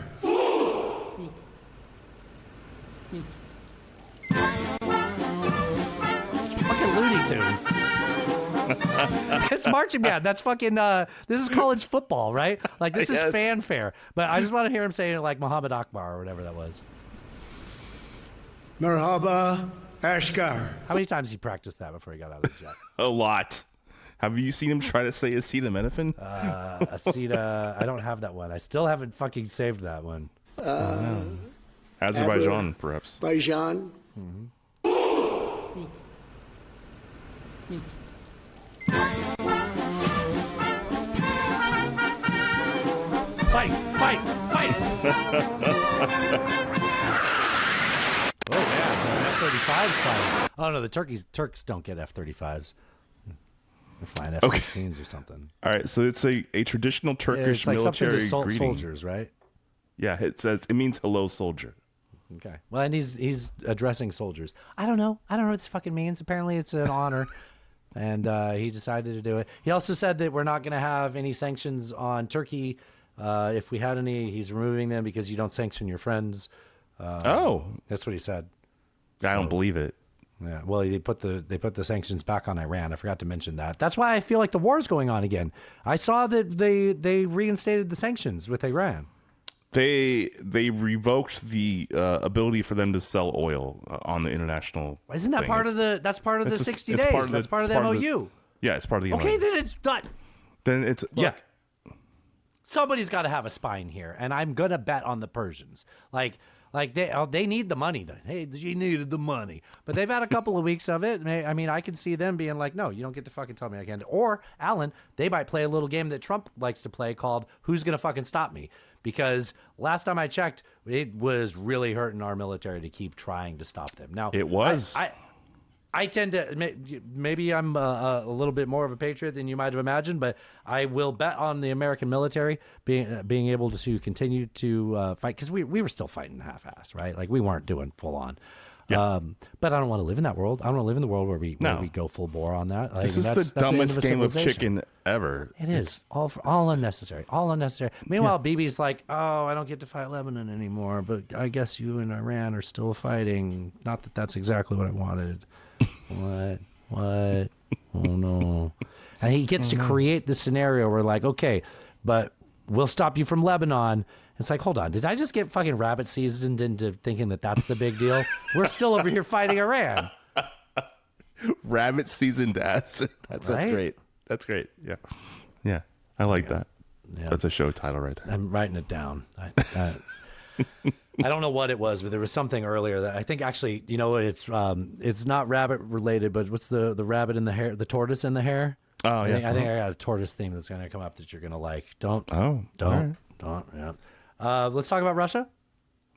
It's fucking Looney Tunes. It's marching band. That's fucking. This is college football, right? Like this is fanfare. But I just want to hear him saying it like Muhammad Akbar or whatever that was. Merhaba, Ashgar. How many times he practiced that before he got out of the jet? A lot. Have you seen him try to say acetaminophen? Aceta. I don't have that one. I still haven't fucking saved that one. Azerbaijan, perhaps. Azerbaijan. Fight! Oh yeah, F-35's fine. Oh no, the Turks don't get F-35s. They're flying F-16s or something. All right, so it's a traditional Turkish it's like military something to greeting. soldiers, right? Yeah, it means hello, soldier. Okay. Well, and he's addressing soldiers. I don't know what this fucking means. Apparently, it's an honor, and he decided to do it. He also said that we're not going to have any sanctions on Turkey. If we had any, he's removing them because you don't sanction your friends. That's what he said. I don't believe it. Yeah. Well, they put the sanctions back on Iran. I forgot to mention that. That's why I feel like the war is going on again. I saw that they reinstated the sanctions with Iran. They revoked the ability for them to sell oil on the international. Isn't that part of the? That's part of the 60 days. That's part of the MOU. Yeah, it's part of the MOU. Okay, then it's done. Then it's yeah. Somebody's got to have a spine here, and I'm gonna bet on the Persians. Like they need the money. Hey, you needed the money, but they've had a couple of weeks of it. I mean, I can see them being like, no, you don't get to fucking tell me I can't. Or Alan, they might play a little game that Trump likes to play called "Who's gonna fucking stop me?" Because last time I checked, it was really hurting our military to keep trying to stop them. Now it was. I tend to, maybe I'm a little bit more of a patriot than you might have imagined, but I will bet on the American military being able to continue to fight, because we were still fighting half-assed, right? Like we weren't doing full on. Yeah. But I don't want to live in that world. I don't want to live in the world where we go full bore on that. Like, this is the dumbest game of chicken ever. It is all unnecessary. All unnecessary. Meanwhile, Bibi's like, oh, I don't get to fight Lebanon anymore, but I guess you and Iran are still fighting. Not that that's exactly what I wanted. What? Oh no. And he gets to create the scenario where like, okay, but we'll stop you from Lebanon. It's like, hold on, did I just get fucking rabbit seasoned into thinking that that's the big deal? We're still over here fighting Iran. Rabbit seasoned ass. That's great. That's great. Yeah. Yeah. I like that. Yeah. That's a show title right there. I'm writing it down. I don't know what it was, but there was something earlier that I think actually, you know, it's not rabbit related, but what's the rabbit in the hair, the tortoise in the hair? Oh, yeah. I think I got a tortoise theme that's going to come up that you're going to like. Don't. Yeah. Let's talk about Russia.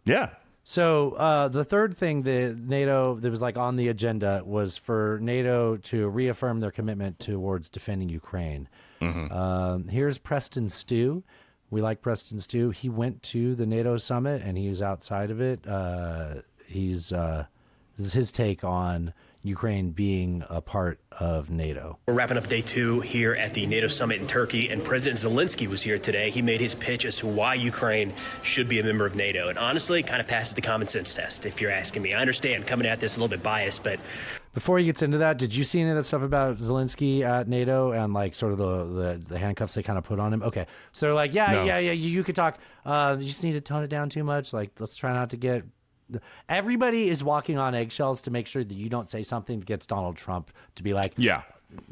Yeah. So the third thing that NATO that was like on the agenda was for NATO to reaffirm their commitment towards defending Ukraine. Mm-hmm. Here's Preston Stew. We like Preston Stew. He went to the NATO summit and he was outside of it. This is his take on Ukraine being a part of NATO. We're wrapping up day 2 here at the NATO summit in Turkey, and President Zelensky was here today. He made his pitch as to why Ukraine should be a member of NATO, and honestly, kind of passes the common sense test, if you're asking me. I understand coming at this a little bit biased, but... Before he gets into that, did you see any of that stuff about Zelensky at NATO and like sort of the handcuffs they kind of put on him? Okay, so like, you could talk. You just need to tone it down too much. Like, let's try not to get... Everybody is walking on eggshells to make sure that you don't say something that gets Donald Trump to be like, yeah,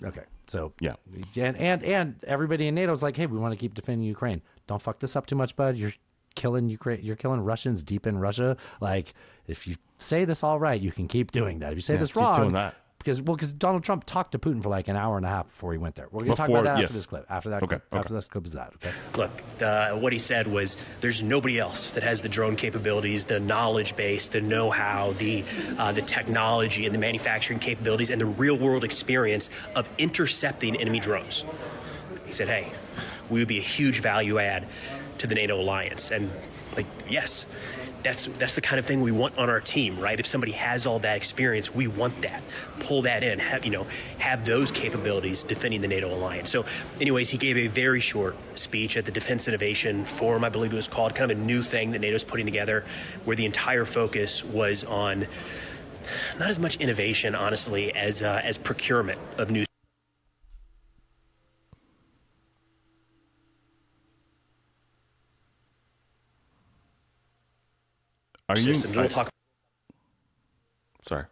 okay, so yeah, and everybody in NATO is like, hey, we want to keep defending Ukraine. Don't fuck this up too much, bud. You're killing Ukraine. You're killing Russians deep in Russia. Like, if you say this all right, you can keep doing that. If you say this wrong, doing that. Because Donald Trump talked to Putin for like an hour and a half before he went there. We're going to talk about that after this clip. After that, after this clip is that. Okay. Look, what he said was, there's nobody else that has the drone capabilities, the knowledge base, the know-how, the technology, and the manufacturing capabilities, and the real-world experience of intercepting enemy drones. He said, hey, we would be a huge value add to the NATO alliance, and like, yes. that's the kind of thing we want on our team, right? If somebody has all that experience, we want that. Pull that in, have those capabilities defending the NATO alliance. So anyways, he gave a very short speech at the Defense Innovation Forum, I believe it was called, kind of a new thing that NATO's putting together, where the entire focus was on not as much innovation, honestly, as procurement of new systems. We'll talk. Sorry.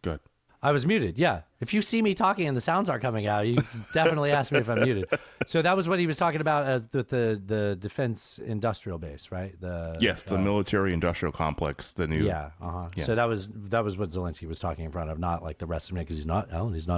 Good. I was muted. Yeah. If you see me talking and the sounds aren't coming out, you definitely ask me if I'm muted. So that was what he was talking about with the defense industrial base, right? The military industrial complex. The new. Yeah. Yeah. So that was what Zelensky was talking in front of, not like the rest of it, because he's not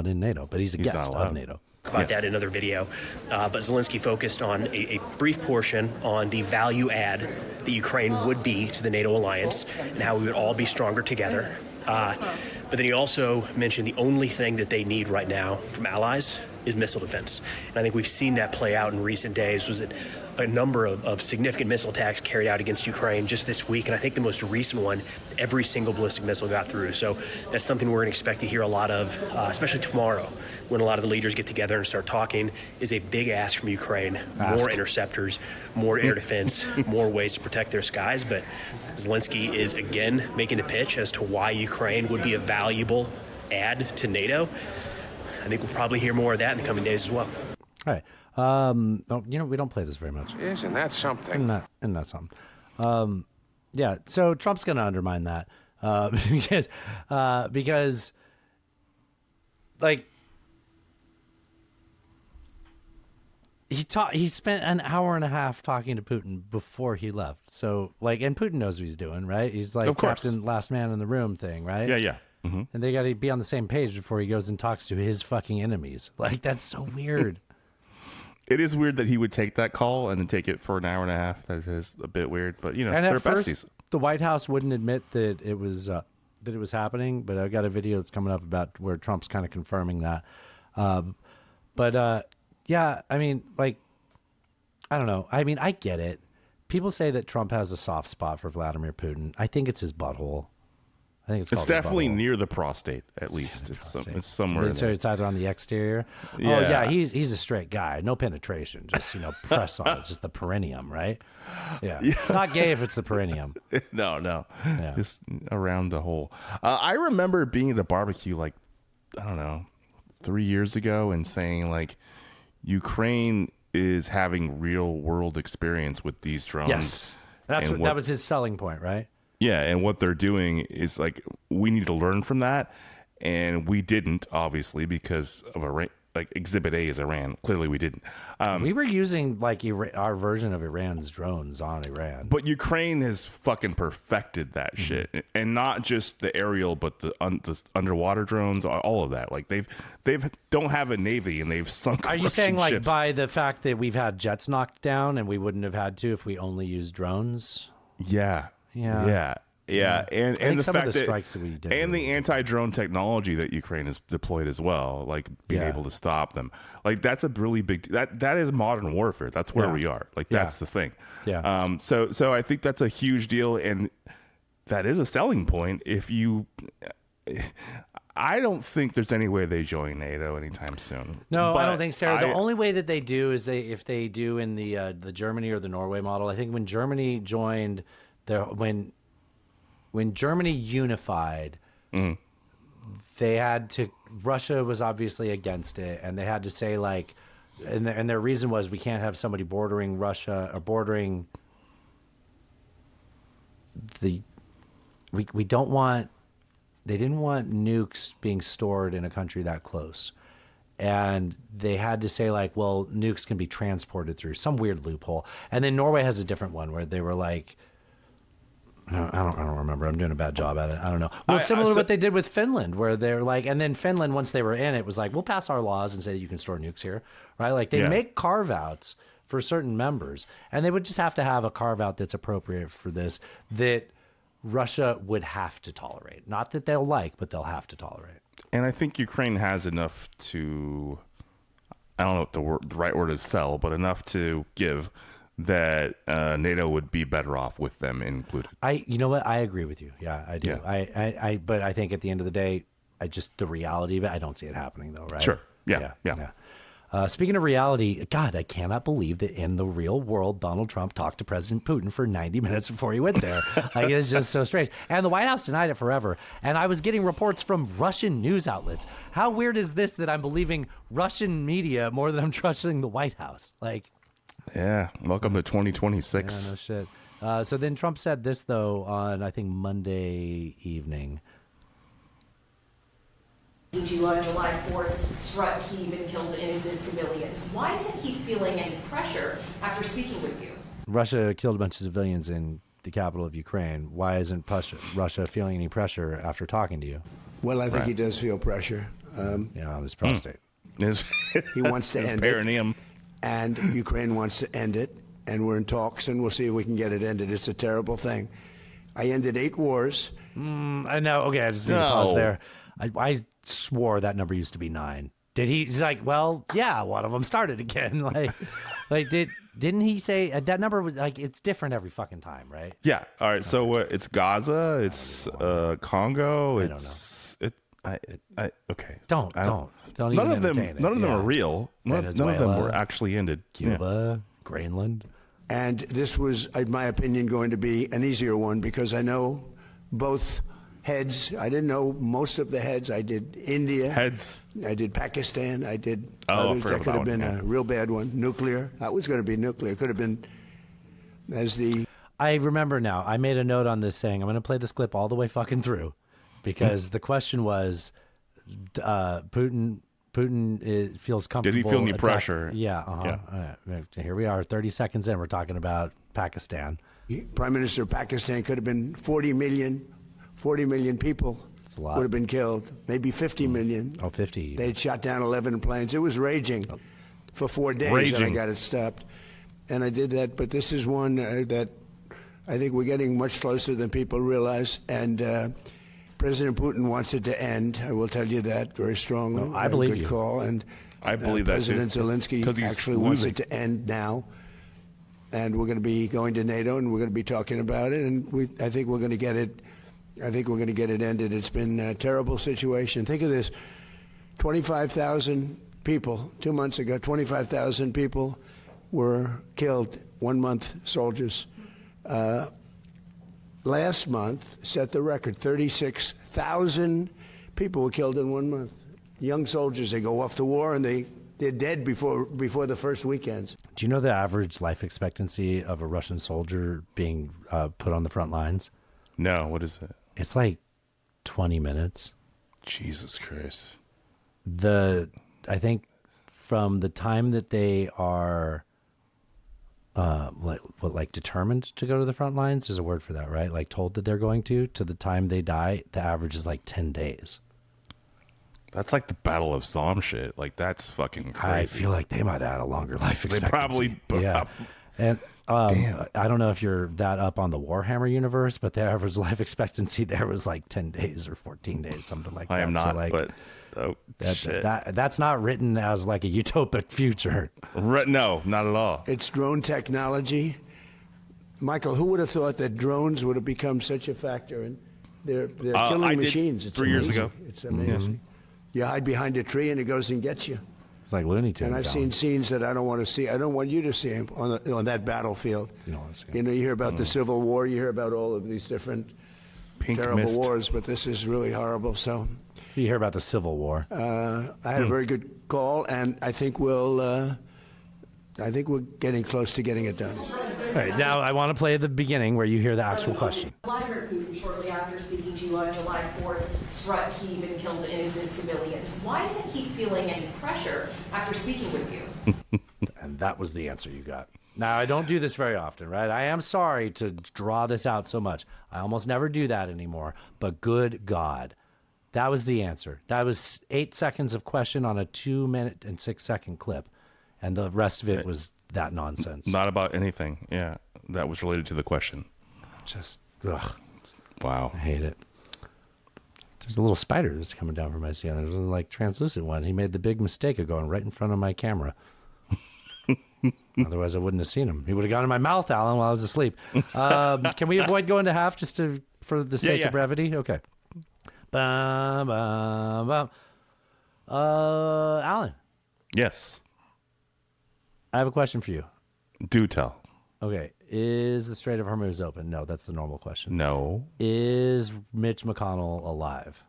in NATO, but he's a guest of NATO. About that in another video. But Zelensky focused on a brief portion on the value add that Ukraine would be to the NATO alliance and how we would all be stronger together. But then he also mentioned the only thing that they need right now from allies is missile defense. And I think we've seen that play out in recent days. Was it a number of significant missile attacks carried out against Ukraine just this week? And I think the most recent one, every single ballistic missile got through. So that's something we're going to expect to hear a lot of, especially tomorrow, when a lot of the leaders get together and start talking, is a big ask from Ukraine. More interceptors, more air defense, more ways to protect their skies. But Zelensky is again making the pitch as to why Ukraine would be a valuable add to NATO. I think we'll probably hear more of that in the coming days as well. All right. We don't play this very much. Isn't that something? Isn't that something? Yeah. So Trump's going to undermine that because like he spent an hour and a half talking to Putin before he left. So like, and Putin knows what he's doing, right? He's like Captain Last Man in the Room thing, right? Yeah. Mm-hmm. And they got to be on the same page before he goes and talks to his fucking enemies. Like, that's so weird. It is weird that he would take that call and then take it for an hour and a half. That is a bit weird, but and at they're first, besties. The White House wouldn't admit that it was happening, but I got a video that's coming up about where Trump's kind of confirming that. Yeah, I mean, like, I don't know. I mean, I get it. People say that Trump has a soft spot for Vladimir Putin. I think it's his butthole. I think it's definitely near the prostate, at least. It's somewhere. So it's either on the exterior. Yeah. Oh yeah, he's a straight guy, no penetration, just press on it, just the perineum, right? Yeah. It's not gay if it's the perineum. No, just around the hole. I remember being at a barbecue like, I don't know, 3 years ago and saying like, Ukraine is having real world experience with these drones. Yes, that was his selling point, right? Yeah, and what they're doing is like, we need to learn from that, and we didn't, obviously, because of Iran. Like Exhibit A is Iran. Clearly, we didn't. We were using like our version of Iran's drones on Iran, but Ukraine has fucking perfected that shit, and not just the aerial, but the underwater drones, all of that. Like they don't have a navy, and they've sunk. Are you saying like ships. by the fact that we've had jets knocked down and we wouldn't have had to if we only used drones? Yeah. Yeah, and the fact of the strikes that we did, and the anti-drone technology that Ukraine has deployed as well, like being able to stop them, like that's a really big. That is modern warfare. That's where we are. Like that's the thing. Yeah. So I think that's a huge deal, and that is a selling point. If you, I don't think there's any way they join NATO anytime soon. No, but I don't think so. The only way that they do is if they do in the Germany or the Norway model. I think when Germany joined, when Germany unified, they had to. Russia was obviously against it, and they had to say like, and their reason was we can't have somebody bordering Russia or bordering the. We don't want. They didn't want nukes being stored in a country that close. And they had to say like, well, nukes can be transported through some weird loophole. And then Norway has a different one where they were like, I don't remember. I'm doing a bad job at it. I don't know. Well, it's similar to what they did with Finland, where they're like, and then Finland, once they were in, it was like, we'll pass our laws and say that you can store nukes here, right? Like they make carve outs for certain members, and they would just have to have a carve out that's appropriate for this, that Russia would have to tolerate. Not that they'll like, but they'll have to tolerate. And I think Ukraine has enough to, I don't know what the right word is sell, but enough to give that NATO would be better off with them included. You know what? I agree with you. Yeah, I do. Yeah. But I think at the end of the day, the reality of it, I don't see it happening though, right? Sure. Yeah. Speaking of reality, God, I cannot believe that in the real world, Donald Trump talked to President Putin for 90 minutes before he went there. Like, it's just so strange. And the White House denied it forever. And I was getting reports from Russian news outlets. How weird is this that I'm believing Russian media more than I'm trusting the White House? Like, yeah. Welcome to 2026. yeah, no shit. So then Trump said this, though, on, I think, Monday evening. July 4th struck Kyiv and killed innocent civilians. Why isn't he feeling any pressure after speaking with you? Russia killed a bunch of civilians in the capital of Ukraine. Why isn't Russia feeling any pressure after talking to you? Well, I think he does feel pressure. On his prostate. He wants to his end perineum. it. And Ukraine wants to end it. And we're in talks, and we'll see if we can get it ended. It's a terrible thing. I ended 8 wars. I know. Okay, I just need to pause there. I swore that number used to be 9. Did he? He's like, well, yeah, one of them started again. Didn't he say that number was like, it's different every fucking time, right? Yeah. All right. So it's Gaza. It's Congo. I Okay. Don't even none of them. entertain it. None of them Yeah. are real. None of them were actually ended. Cuba, Greenland. And this was, in my opinion, going to be an easier one because I know both heads. I didn't know most of the heads. I did India. Heads. I did Pakistan. I did others. That could have been a real bad one. Nuclear. That was going to be nuclear. It could have been I remember now. I made a note on this saying, I'm going to play this clip all the way fucking through because the question was, Putin feels comfortable. Did he feel any pressure? Yeah. All right. Here we are, 30 seconds in. We're talking about Pakistan. Prime Minister of Pakistan could have been 40 million people It's a lot. would have been killed, maybe 50 million. Oh, 50. They'd shot down 11 planes. It was raging for 4 days, and I got it stopped. And I did that, but this is one that I think we're getting much closer than people realize, and President Putin wants it to end. I will tell you that very strongly. Well, I believe good you. call, and I believe that President too. Zelensky actually wants it to end now. And we're going to be going to NATO, and we're going to be talking about it, and I think we're going to get it. I think we're going to get it ended. It's been a terrible situation. Think of this: 25,000 people 2 months ago. 25,000 people were killed. 1 month, soldiers. Last month set the record. 36,000 people were killed in 1 month. Young soldiers. They go off to war, and they're dead before the first weekends. Do you know the average life expectancy of a Russian soldier being put on the front lines? No, what is it? It's like 20 minutes. Jesus Christ. I think from the time that they are determined to go to the front lines, there's a word for that, right? Like told that they're going to the time they die, the average is like 10 days. That's like the Battle of Somme shit. Like, that's fucking crazy. I feel like they might add a longer life expectancy. They probably... Yeah. And Damn. I don't know if you're that up on the Warhammer universe, but the average life expectancy there was like 10 days or 14 days, something like that. I am not, so but... Oh, shit. That's not written as like a utopic future. No, not at all. It's drone technology. Michael, who would have thought that drones would have become such a factor? And they're killing machines. It's 3 years amazing. ago. It's amazing. You hide behind a tree and it goes and gets you. It's like Looney Tunes. And I've seen scenes that I don't want to see. I don't want you to see them on that battlefield. You don't want to see You know, you hear about the Civil War. You hear about all of these different terrible mist. wars, but this is really horrible. So you hear about the Civil War. I had a very good call, and I think we're getting close to getting it done. All right, now I want to play the beginning where you hear the actual question. Vladimir Putin, shortly after speaking to you on July 4th, struck Kyiv and killed innocent civilians. Why isn't he feeling any pressure after speaking with you? And that was the answer you got. Now, I don't do this very often, right? I am sorry to draw this out so much. I almost never do that anymore. But good God, that was the answer. That was 8 seconds of question on a 2-minute and 6-second clip. And the rest of it was that nonsense. Not about anything. Yeah, that was related to the question. Just, ugh. Wow. I hate it. There's a little spider that's coming down from my ceiling. There's a like translucent one. He made the big mistake of going right in front of my camera. Otherwise, I wouldn't have seen him. He would have gone in my mouth, Alan, while I was asleep. Can we avoid going to half just for the sake of brevity? Okay. Bum, bum, bum. Alan. Yes. I have a question for you. Do tell. Okay. Is the Strait of Hormuz open? No, that's the normal question. No. Is Mitch McConnell alive?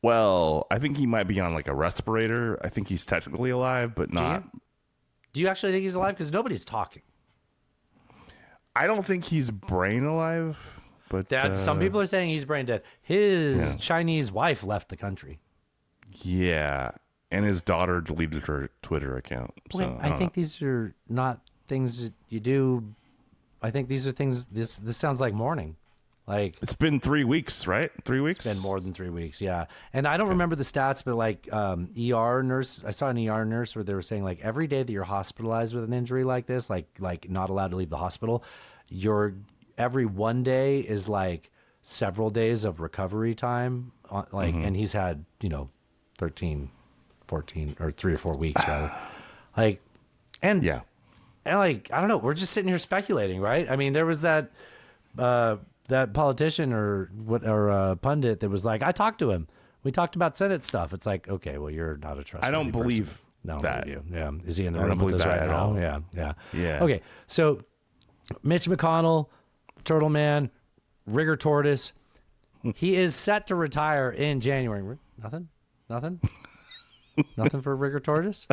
Well, I think he might be on like a respirator. I think he's technically alive, but not. Do you actually think he's alive? Because nobody's talking. I don't think he's brain alive, but some people are saying he's brain dead. His Chinese wife left the country. Yeah, and his daughter deleted her Twitter account. So I think these are not things that you do. I think these are things. This sounds like mourning. Like it's been 3 weeks, right? 3 weeks. It's been more than 3 weeks, yeah. And I don't remember the stats, but like ER nurse, I saw an ER nurse where they were saying like every day that you're hospitalized with an injury like this, like not allowed to leave the hospital, every one day is like several days of recovery time. And he's had 13, 14, or 3 or 4 weeks rather. And like I don't know, we're just sitting here speculating, right? I mean, there was that politician or pundit that was like, I talked to him. We talked about Senate stuff. It's like, okay, well, you're not a trustworthy I don't believe person. No, that. You. Yeah. Is he in the I room don't with us believe right that at now? all. Yeah. Yeah. Okay. So Mitch McConnell, Turtle Man, Rigger Tortoise, he is set to retire in January. Nothing? Nothing for Rigger Tortoise?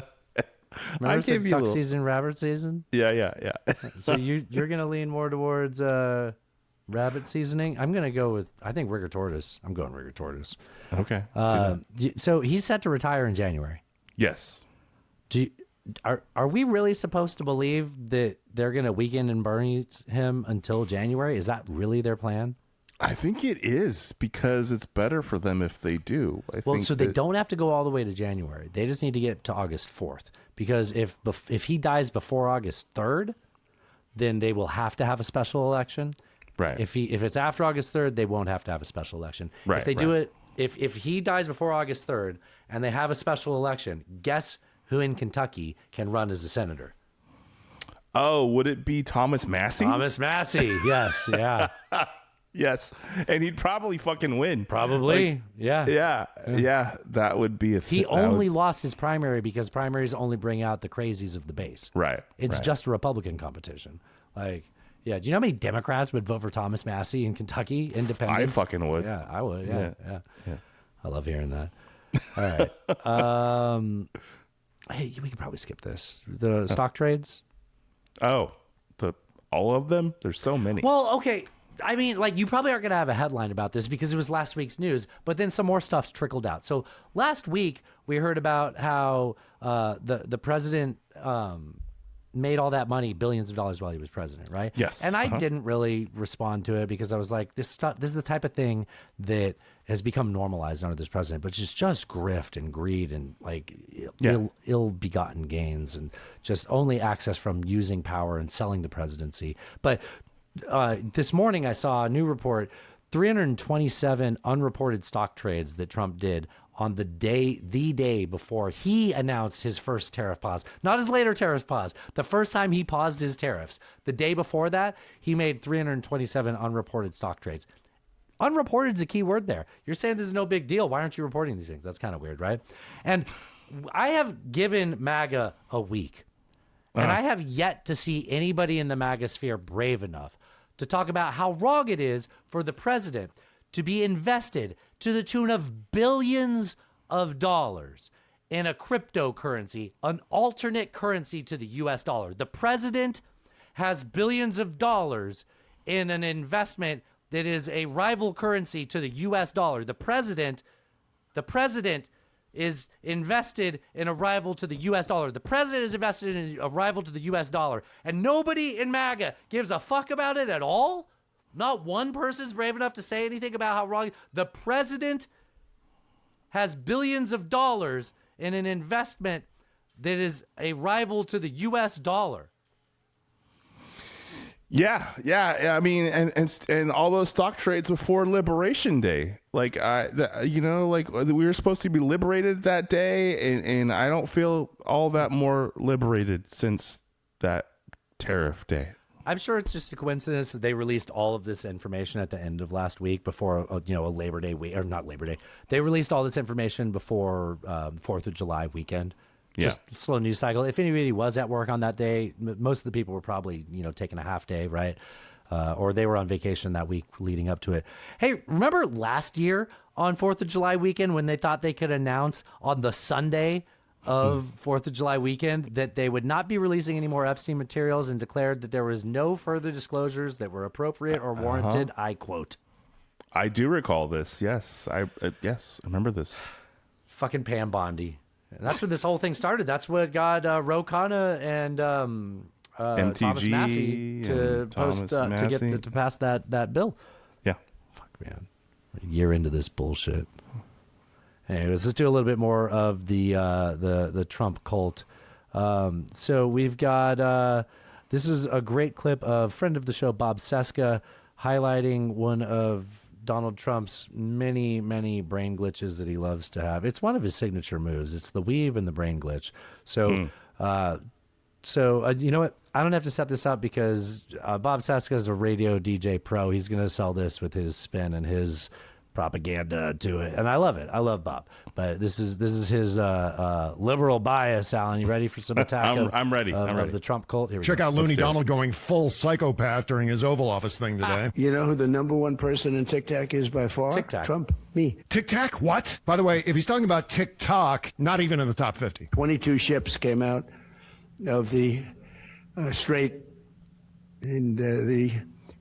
Remember I gave you duck season, rabbit season? Yeah. So you're gonna lean more towards rabbit seasoning. I'm gonna go with I think Rigger Tortoise. I'm going Rigger Tortoise. Okay. So he's set to retire in January. Yes. Are we really supposed to believe that they're gonna weekend and burn him until January? Is that really their plan? I think it is because it's better for them if they do. They don't have to go all the way to January. They just need to get to August 4th. Because if he dies before August 3rd, then they will have to have a special election. Right. If it's after August 3rd, they won't have to have a special election. Right. If they do it, if he dies before August 3rd and they have a special election, guess who in Kentucky can run as a senator? Oh, would it be Thomas Massey? Thomas Massey. Yes. Yeah. Yes, and he'd probably fucking win. Probably, yeah. That would be a. He only lost his primary because primaries only bring out the crazies of the base. Right. It's just a Republican competition. Do you know how many Democrats would vote for Thomas Massey in Kentucky? Independents? I fucking would. Yeah, I would. Yeah. I love hearing that. All right. Hey, we could probably skip this. The stock trades. Oh, all of them? There's so many. Well, okay. I mean, you probably aren't going to have a headline about this because it was last week's news, but then some more stuff's trickled out. So last week we heard about how the president made all that money, billions of dollars while he was president, right? Yes. And I didn't really respond to it because I was like, this is the type of thing that has become normalized under this president, but just grift and greed and ill-begotten gains and just only access from using power and selling the presidency. But this morning I saw a new report, 327 unreported stock trades that Trump did on the day before he announced his first tariff pause. Not his later tariff pause. The first time he paused his tariffs. The day before that, he made 327 unreported stock trades. Unreported is a key word there. You're saying this is no big deal. Why aren't you reporting these things? That's kind of weird, right? And I have given MAGA a week. And I have yet to see anybody in the MAGA sphere brave enough to talk about how wrong it is for the president to be invested to the tune of billions of dollars in a cryptocurrency, an alternate currency to the U.S. dollar. The president has billions of dollars in an investment that is a rival currency to the U.S. dollar. The president is invested in a rival to the U.S. dollar. The president is invested in a rival to the U.S. dollar. And nobody in MAGA gives a fuck about it at all? Not one person's brave enough to say anything about how wrong. The president has billions of dollars in an investment that is a rival to the U.S. dollar. Yeah. I mean, and all those stock trades before Liberation Day, like like we were supposed to be liberated that day, and I don't feel all that more liberated since that tariff day. I'm sure it's just a coincidence that they released all of this information at the end of last week before a Labor Day week, or not Labor Day. They released all this information before 4th of July weekend. Just slow news cycle. If anybody was at work on that day, most of the people were probably, taking a half day, right? Or they were on vacation that week leading up to it. Hey, remember last year on 4th of July weekend when they thought they could announce on the Sunday of 4th of July weekend that they would not be releasing any more Epstein materials and declared that there was no further disclosures that were appropriate or warranted? I quote. I do recall this. Yes. I remember this. Fucking Pam Bondi. And that's where this whole thing started. That's what got Ro Khanna and MTG Thomas Massey to to pass that bill. Yeah. Fuck, man. We're a year into this bullshit. Anyways, let's do a little bit more of the Trump cult. So we've got this is a great clip of friend of the show Bob Cesca highlighting one of Donald Trump's many, many brain glitches that he loves to have. It's one of his signature moves. It's the weave and the brain glitch. So, you know what? I don't have to set this up because Bob Cesca is a radio DJ pro. He's going to sell this with his spin and his propaganda to it, and I love it. I love Bob, but this is his liberal bias. Alan, you ready for some attack? I'm ready. Of the Trump cult. Here we Check go. out Looney Donald going full psychopath during his Oval Office thing today. You know who the number one person in TikTok is by far? TikTok. Trump. Me. TikTok? What? By the way, if he's talking about TikTok, not even in the top 50. 22 ships came out of the Strait, and the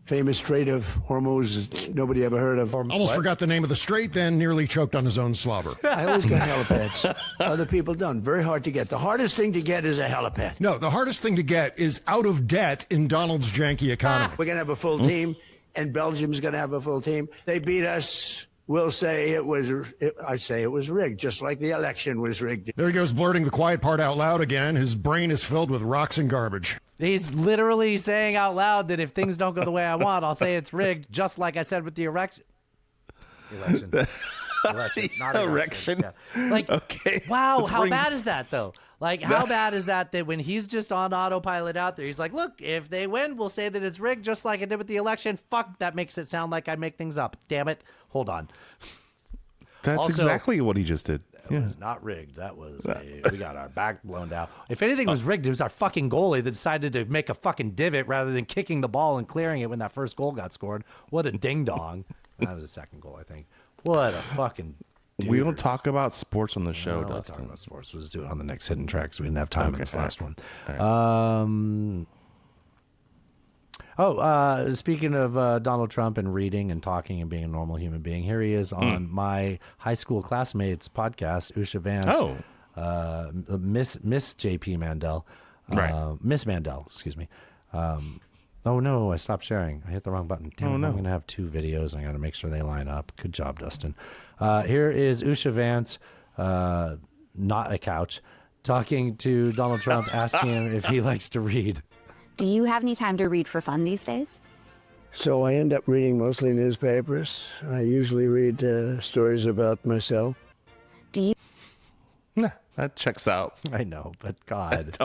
famous Strait of Hormuz, nobody ever heard of. Almost forgot the name of the strait, then nearly choked on his own slobber. I always got helipads. Other people don't. Very hard to get. The hardest thing to get is a helipad. No, the hardest thing to get is out of debt in Donald's janky economy. We're going to have a full team, and Belgium's going to have a full team. They beat us. We'll say I say it was rigged, just like the election was rigged. There he goes, blurting the quiet part out loud again. His brain is filled with rocks and garbage. He's literally saying out loud that if things don't go the way I want, I'll say it's rigged, just like I said with the election. Not erection. Yeah. Like, okay. Wow, how bad is that, though? Like, how bad is that when he's just on autopilot out there, he's like, look, if they win, we'll say that it's rigged, just like I did with the election. Fuck, that makes it sound like I make things up. Damn it. Hold on. That's Also, exactly what he just did. That was not rigged. That was we got our back blown down. If anything was rigged, it was our fucking goalie that decided to make a fucking divot rather than kicking the ball and clearing it when that first goal got scored. What a ding dong. That was the second goal, I think. What a fucking dude. We don't talk about sports on the show, Dustin. Dustin. Talk about sports. Let's do it on the next hidden track because we didn't have time in this last one. Speaking of Donald Trump and reading and talking and being a normal human being, here he is on my high school classmates podcast, Usha Vance. Miss JP Mandel. Miss Mandel, excuse me. Oh no, I stopped sharing. I hit the wrong button. Damn it, I'm going to have two videos. I got to make sure they line up. Good job, Dustin. Here is Usha Vance, not a couch, talking to Donald Trump, asking him if he likes to read. Do you have any time to read for fun these days? So I end up reading mostly newspapers. I usually read stories about myself. Do you? Nah, that checks out. I know, but God.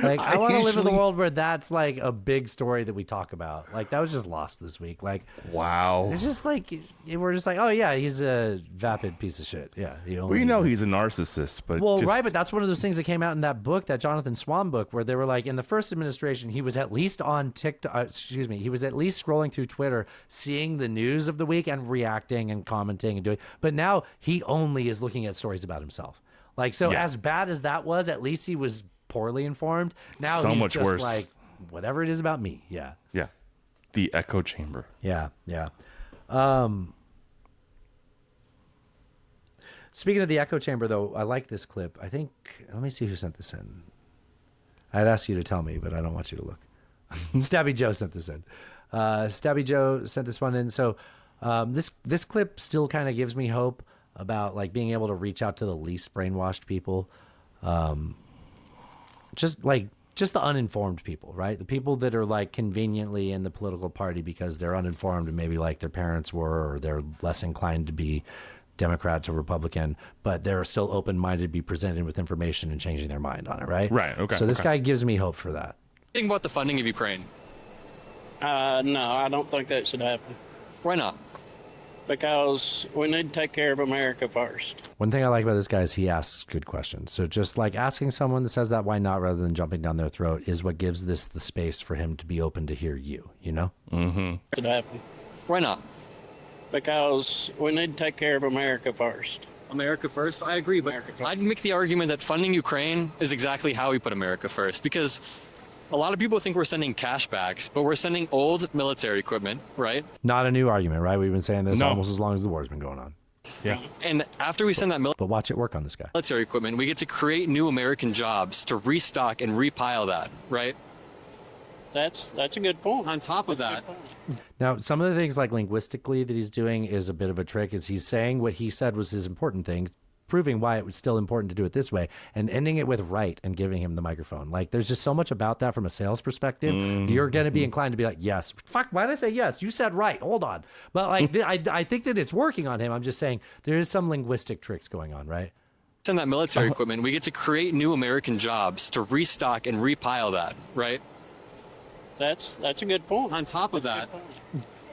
Like, I want to live in the world where that's like a big story that we talk about. Like, that was just lost this week. Like, wow. It's just like, we're just like, oh yeah, he's a vapid piece of shit. Yeah. We know he's a narcissist, but right, but that's one of those things that came out in that book, that Jonathan Swan book, where they were like, in the first administration, he was at least on TikTok, he was at least scrolling through Twitter, seeing the news of the week and reacting and commenting and doing, but now he only is looking at stories about himself. Like, so as bad as that was, at least he was poorly informed. Now so he's much just worse. Like, whatever it is about me. Yeah. The echo chamber. Yeah. Speaking of the echo chamber, though, I like this clip. I think, let me see who sent this in. I'd ask you to tell me, but I don't want you to look. Stabby Joe sent this in. Stabby Joe sent this one in. So this clip still kind of gives me hope about like being able to reach out to the least brainwashed people. Just just the uninformed people, right? The people that are like conveniently in the political party because they're uninformed and maybe like their parents were, or they're less inclined to be Democrat to Republican, but they're still open-minded to be presented with information and changing their mind on it, right? Right, okay, So this okay. guy gives me hope for that. Think about the funding of Ukraine. No, I don't think that should happen. Why not? Because we need to take care of America first. One thing I like about this guy is he asks good questions. So just like asking someone that says that why not rather than jumping down their throat is what gives this the space for him to be open to hear you, you know? Mm-hmm. Should happen. Why not? Because we need to take care of America first. America first? I agree, but I'd make the argument that funding Ukraine is exactly how we put America first, because a lot of people think we're sending cash backs, but we're sending old military equipment, right? Not a new argument, right? We've been saying this No. almost as long as the war's been going on. Yeah. And after we send that But watch it work on this guy. military equipment, we get to create new American jobs to restock and repile that, right? That's a good point. On top of that, Now, some of the things like linguistically that he's doing is a bit of a trick. Is he's saying what he said was his important thing, proving why it was still important to do it this way, and ending it with right and giving him the microphone. Like, there's just so much about that from a sales perspective. You're going to be inclined to be like, yes. Fuck, why did I say yes? You said right. Hold on. But like, I think that it's working on him. I'm just saying there is some linguistic tricks going on, right? send that military equipment, we get to create new American jobs to restock and repile that, right? That's a good point. On top of that,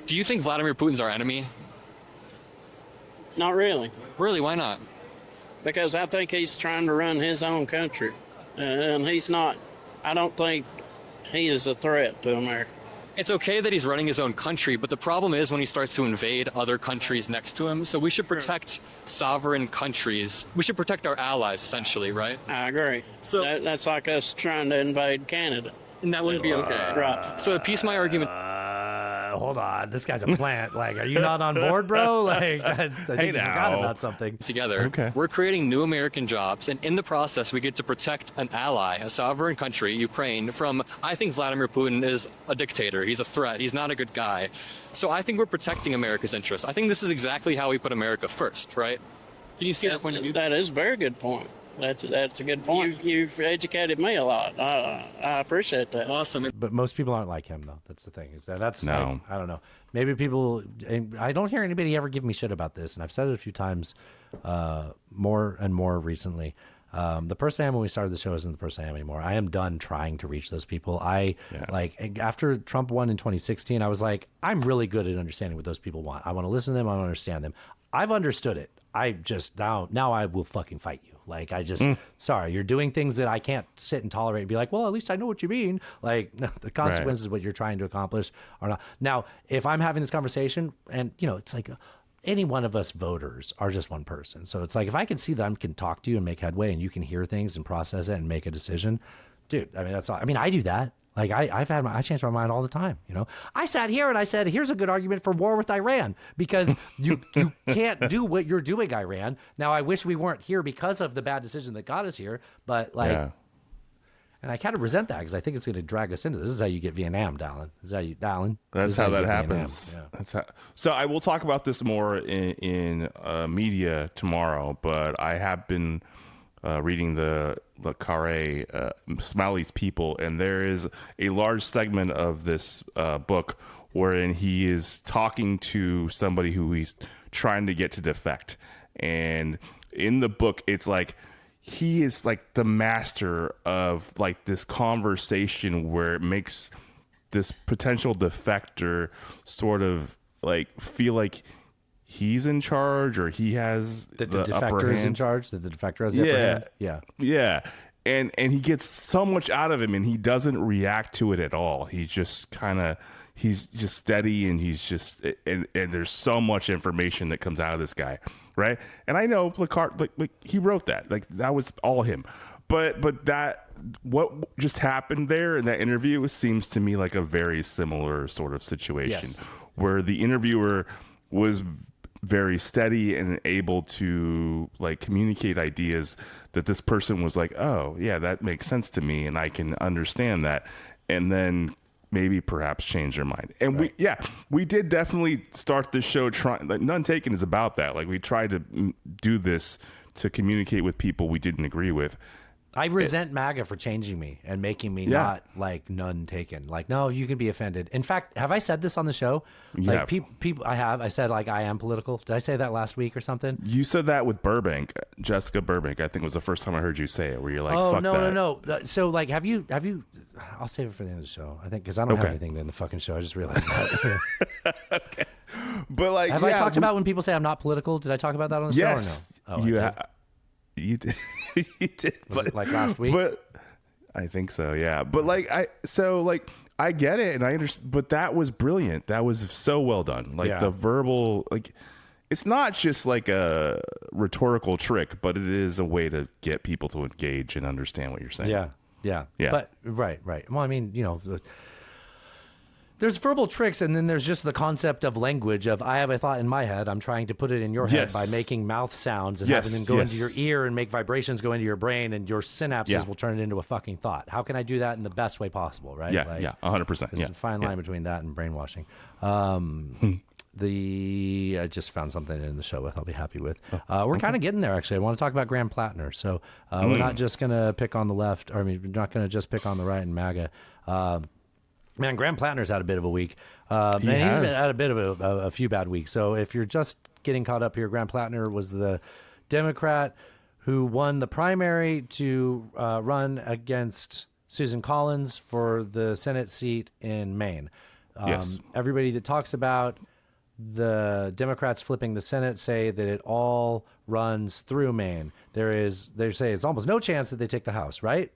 do you think Vladimir Putin's our enemy? Not really. Really? Why not? Because I think he's trying to run his own country. And he's not, I don't think he is a threat to America. It's okay that he's running his own country, but the problem is when he starts to invade other countries next to him. So we should protect sovereign countries. We should protect our allies, essentially, right? I agree. So that's like us trying to invade Canada. And that wouldn't be okay. Right. So to piece my argument. Hold on, this guy's a plant. Like, are you not on board, bro? Like, I think you forgot about something. Together, Okay. we're creating new American jobs, and in the process, we get to protect an ally, a sovereign country, Ukraine, from, I think Vladimir Putin is a dictator. He's a threat. He's not a good guy. So I think we're protecting America's interests. I think this is exactly how we put America first, right? Can you see that point of view? That is a very good point. That's a good point. You've educated me a lot. I appreciate that. Awesome. But most people aren't like him, though. That's the thing. Is that's No. like, I don't know. Maybe people. And I don't hear anybody ever give me shit about this, and I've said it a few times, more and more recently. The person I am when we started the show isn't the person I am anymore. I am done trying to reach those people. Like after Trump won in 2016, I was like, I'm really good at understanding what those people want. I want to listen to them. I want to understand them. I've understood it. I just now I will fucking fight you. Like, I just, sorry, you're doing things that I can't sit and tolerate and be like, well, at least I know what you mean. Like, no, the consequences of what you're trying to accomplish are not. Now, if I'm having this conversation and, you know, it's like any one of us voters are just one person. So it's like, if I can see that I can talk to you and make headway and you can hear things and process it and make a decision, dude, I mean, that's all. I mean, I do that. Like, I change my mind all the time, you know? I sat here and I said, here's a good argument for war with Iran because you can't do what you're doing, Iran. Now, I wish we weren't here because of the bad decision that got us here, but and I kind of resent that because I think it's going to drag us into this. This is how you get Vietnam, Dallin. This is how you, Dallin. That's how that happens. Yeah. That's how. So I will talk about this more in media tomorrow, but I have been reading the Le Carre, Smiley's People, and there is a large segment of this book wherein he is talking to somebody who he's trying to get to defect. And in the book, it's like he is like the master of like this conversation where it makes this potential defector sort of like feel like he's in charge or he has That the defector is in charge, that the defector has the upper hand. Yeah. And he gets so much out of him and he doesn't react to it at all. He just he's just steady and he's just, and there's so much information that comes out of this guy. Right. And I know Picard, like he wrote that, like that was all him, but that, what just happened there in that interview seems to me like a very similar sort of situation where the interviewer was very steady and able to like communicate ideas that this person was like, oh yeah, that makes sense to me and I can understand that, and then maybe perhaps change their mind. And we did definitely start this show trying, like None Taken is about that. Like we tried to do this to communicate with people we didn't agree with. I resent MAGA for changing me and making me not like none taken. Like, no, you can be offended. In fact, have I said this on the show? Like people, I have. I said like I am political. Did I say that last week or something? You said that with Burbank, Jessica Burbank. I think was the first time I heard you say it. Where you're like, oh fuck that. no. So like, have you? I'll save it for the end of the show. I think because I don't have anything in the fucking show. I just realized that. Okay. But like, have I talked about when people say I'm not political? Did I talk about that on the show or no? Oh, you did. You did. Was it like last week? But I think so, yeah. But like I get it and I understand, but that was brilliant. That was so well done. Like the verbal, like it's not just like a rhetorical trick, but it is a way to get people to engage and understand what you're saying. Yeah. Yeah. But right. Well, I mean, there's verbal tricks, and then there's just the concept of language of I have a thought in my head. I'm trying to put it in your head by making mouth sounds and having them go into your ear and make vibrations go into your brain, and your synapses will turn it into a fucking thought. How can I do that in the best way possible, right? Yeah, 100%. There's a fine line between that and brainwashing. I just found something in the show with I'll be happy with. We're kind of getting there, actually. I want to talk about Graham Plattner. So we're not just going to pick on the left, or I mean, we're not going to just pick on the right and MAGA. Man, Graham Plattner's had a bit of a week. He's been had a bit of a few bad weeks. So if you're just getting caught up here, Graham Plattner was the Democrat who won the primary to run against Susan Collins for the Senate seat in Maine. Everybody that talks about the Democrats flipping the Senate say that it all runs through Maine. They say it's almost no chance that they take the House, right?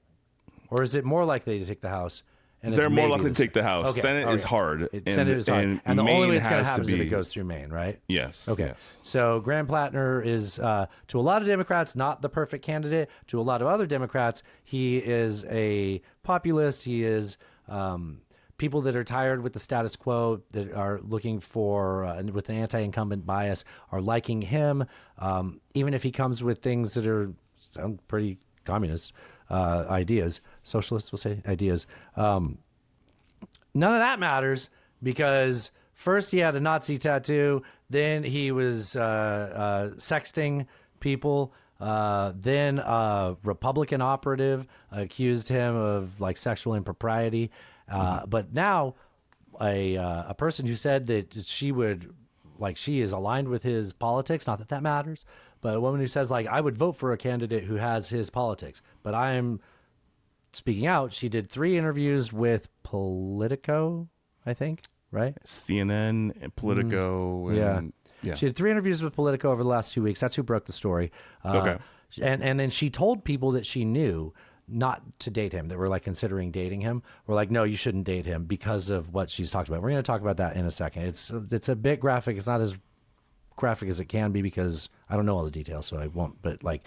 Or is it more likely to take the House? And they're more likely to take the House. Okay. Senate is hard. Senate is hard. And the only way it's going to happen is if it goes through Maine, right? Yes. Okay. Yes. So Graham Plattner is, to a lot of Democrats, not the perfect candidate. To a lot of other Democrats, he is a populist. He is people that are tired with the status quo, that are looking for, with an anti-incumbent bias, are liking him, even if he comes with things that sound pretty communist. Ideas, socialists will say ideas. None of that matters because first he had a Nazi tattoo, then he was sexting people, then a Republican operative accused him of like sexual impropriety, but now a person who said that she is aligned with his politics, not that that matters, but a woman who says, like, I would vote for a candidate who has his politics, but I am speaking out. She did 3 interviews with Politico, I think, right? CNN and Politico. And, yeah. She did 3 interviews with Politico over the last 2 weeks. That's who broke the story. Okay. And then she told people that she knew not to date him, that were like considering dating him, were like, no, you shouldn't date him because of what she's talked about. We're going to talk about that in a second. It's a bit graphic. It's not as graphic as it can be because I don't know all the details, so I won't. But like,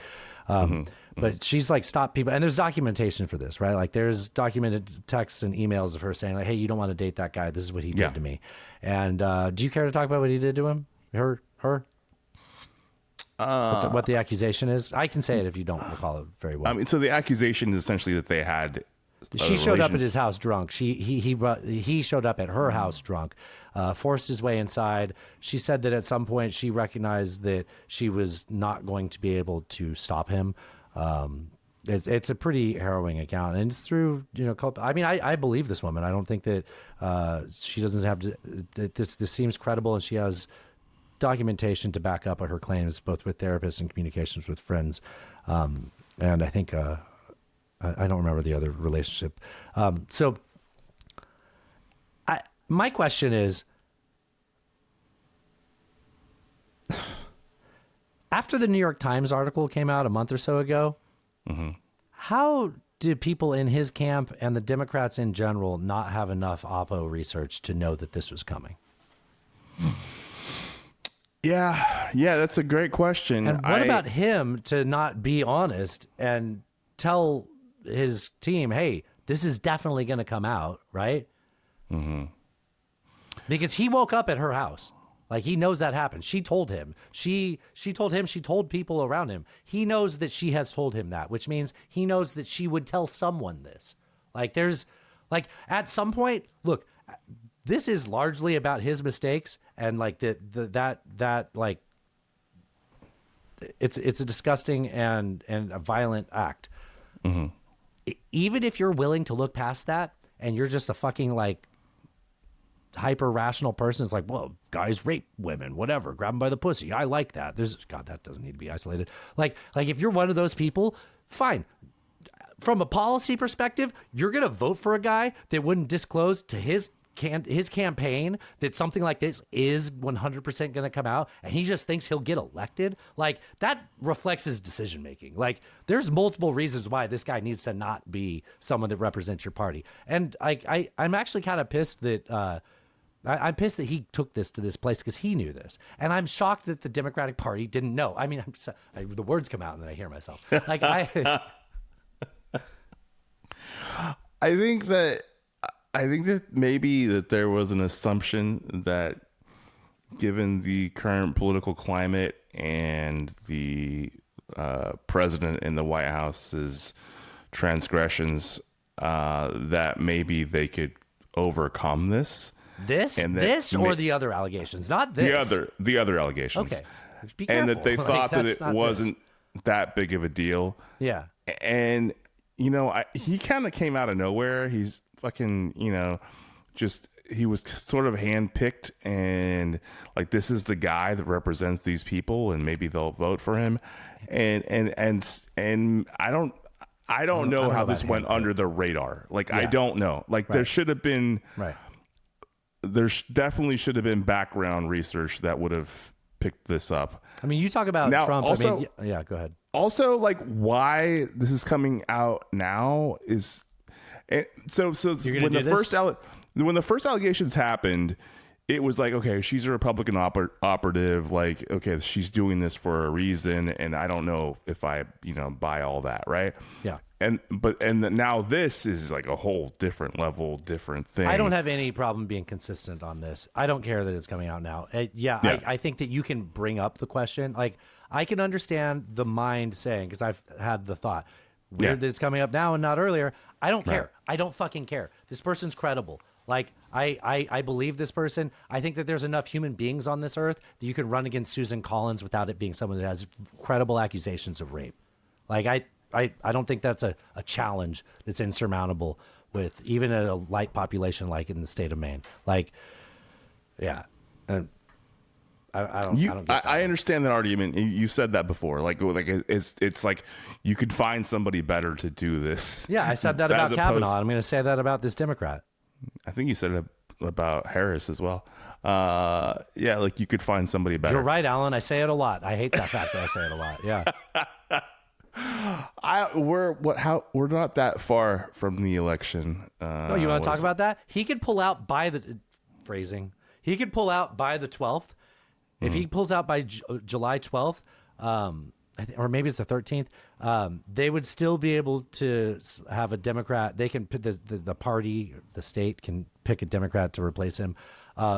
but she's like stopped people, and there's documentation for this, right? Like there's documented texts and emails of her saying like, hey, you don't want to date that guy. This is what he did to me. And do you care to talk about what he did to him? Her? What the accusation is? I can say it if you don't recall it very well. I mean, so the accusation is essentially that they had. She showed up at his house drunk. He showed up at her house drunk, forced his way inside. She said that at some point she recognized that she was not going to be able to stop him. It's a pretty harrowing account, and it's through I mean, I believe this woman. I don't think that she doesn't have to. That this seems credible, and she has documentation to back up her claims, both with therapists and communications with friends. And I think. I don't remember the other relationship. So my question is, after the New York Times article came out a month or so ago, how did people in his camp and the Democrats in general not have enough Oppo research to know that this was coming? Yeah, that's a great question. And what about him to not be honest and tell his team, hey, this is definitely going to come out, right? Because he woke up at her house. Like, he knows that happened. She told him. She told him. She told people around him. He knows that she has told him that, which means he knows that she would tell someone this. Like, there's, like, at some point, look, this is largely about his mistakes and, like, that like, it's a disgusting and a violent act. Even if you're willing to look past that and you're just a fucking like hyper rational person, it's like, well, guys rape women, whatever, grab them by the pussy. I like that. God, that doesn't need to be isolated. Like if you're one of those people, fine. From a policy perspective, you're going to vote for a guy that wouldn't disclose to his campaign that something like this is 100% going to come out, and he just thinks he'll get elected. Like, that reflects his decision making. Like, there's multiple reasons why this guy needs to not be someone that represents your party. And I'm actually kind of pissed that I'm pissed that he took this to this place because he knew this, and I'm shocked that the Democratic Party didn't know. I mean, the words come out and then I hear myself. Like I think that maybe that there was an assumption that, given the current political climate and the president in the White House's transgressions, that maybe they could overcome this. Or the other allegations, not this. The other allegations. Okay, be careful. And that they thought that it wasn't this. that big of a deal. Yeah. And you know, he kind of came out of nowhere. He's fucking, you know, he was sort of handpicked, and like, this is the guy that represents these people, and maybe they'll vote for him. And I don't know how this went under the radar. Like, I don't know. Like, there should have been there definitely should have been background research that would have picked this up. I mean, you talk about now, Trump. Also, I mean, yeah, go ahead. Also, like, why this is coming out now is, so when the first allegations happened, it was like, okay, she's a Republican operative. Like, okay, she's doing this for a reason, and I don't know if I, buy all that, right? Yeah. And now this is like a whole different level, different thing. I don't have any problem being consistent on this. I don't care that it's coming out now. I think that you can bring up the question. Like, I can understand the mind saying, because I've had the thought, weird that it's coming up now and not earlier. I don't care. I don't fucking care. This person's credible. Like, I believe this person. I think that there's enough human beings on this earth that you can run against Susan Collins without it being someone that has credible accusations of rape. Like, I don't think that's a challenge that's insurmountable with even a light population like in the state of Maine. Like, yeah. And I don't get that. I understand that argument. You said that before. Like it's like you could find somebody better to do this. Yeah, I said that about Kavanaugh. I'm going to say that about this Democrat. I think you said it about Harris as well. Yeah, like you could find somebody better. You're right, Alan. I say it a lot. I hate that fact that I say it a lot. Yeah. We're not that far from the election. Oh, you want to talk about that? He could pull out by the phrasing. He could pull out by the 12th. If he pulls out by July 12th, or maybe it's the 13th, they would still be able to have a Democrat. They can put the party, the state can pick a Democrat to replace him.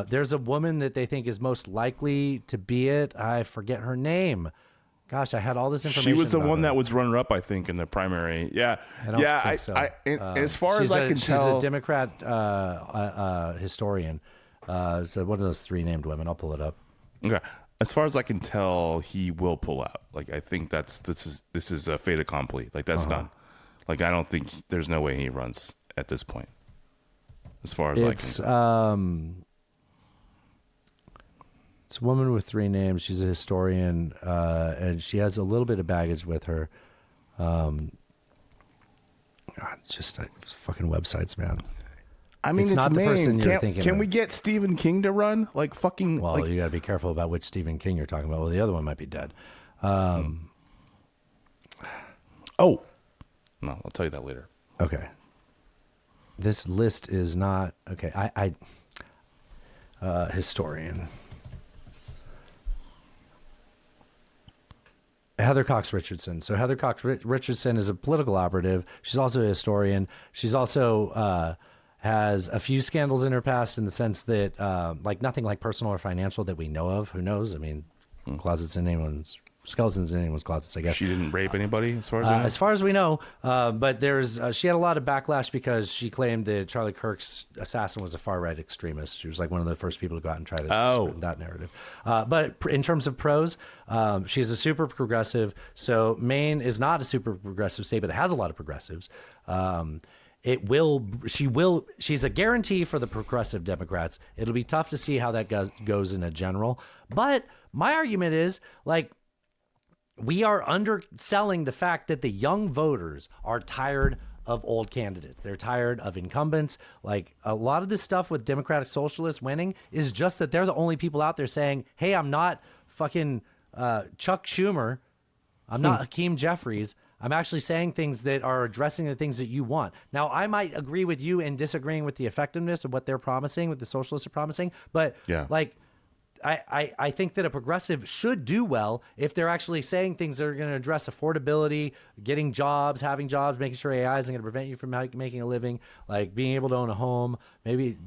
There's a woman that they think is most likely to be it. I forget her name. Gosh, I had all this information. She was the one her. that was runner up, I think, in the primary. Yeah, think so. As far as I can tell, she's a Democrat historian. So one of those three named women. I'll pull it up. Okay. As far as I can tell, he will pull out. Like, I think this is a fait accompli. Like, that's done. Like, I don't think there's no way he runs at this point. As far as I can tell. It's a woman with three names. She's a historian, and she has a little bit of baggage with her. Just fucking websites, man. I mean, it's not the person you're thinking. Can we get Stephen King to run? Like, fucking. Well, you got to be careful about which Stephen King you're talking about. Well, the other one might be dead. Oh. No, I'll tell you that later. Okay. This list is not okay. Historian. Heather Cox Richardson. So Heather Cox Richardson is a political operative. She's also a historian. She's also has a few scandals in her past, in the sense that like nothing like personal or financial that we know of. Who knows? I mean, closets in anyone's skeletons in anyone's closets, I guess. She didn't rape anybody, as far as I know? As far as we know. But there's she had a lot of backlash because she claimed that Charlie Kirk's assassin was a far-right extremist. She was like one of the first people to go out and try to spread that narrative. But in terms of pros, she's a super progressive. So Maine is not a super progressive state, but it has a lot of progressives. She's a guarantee for the progressive Democrats. It'll be tough to see how that goes in a general. But my argument is, like, we are underselling the fact that the young voters are tired of old candidates. They're tired of incumbents. Like, a lot of this stuff with Democratic Socialists winning is just that they're the only people out there saying, hey, I'm not fucking Chuck Schumer. I'm not Hakeem Jeffries. I'm actually saying things that are addressing the things that you want. Now, I might agree with you in disagreeing with the effectiveness of what they're promising, what the socialists are promising, but like, I think that a progressive should do well if they're actually saying things that are going to address affordability, getting jobs, having jobs, making sure AI isn't going to prevent you from making a living, like being able to own a home, maybe,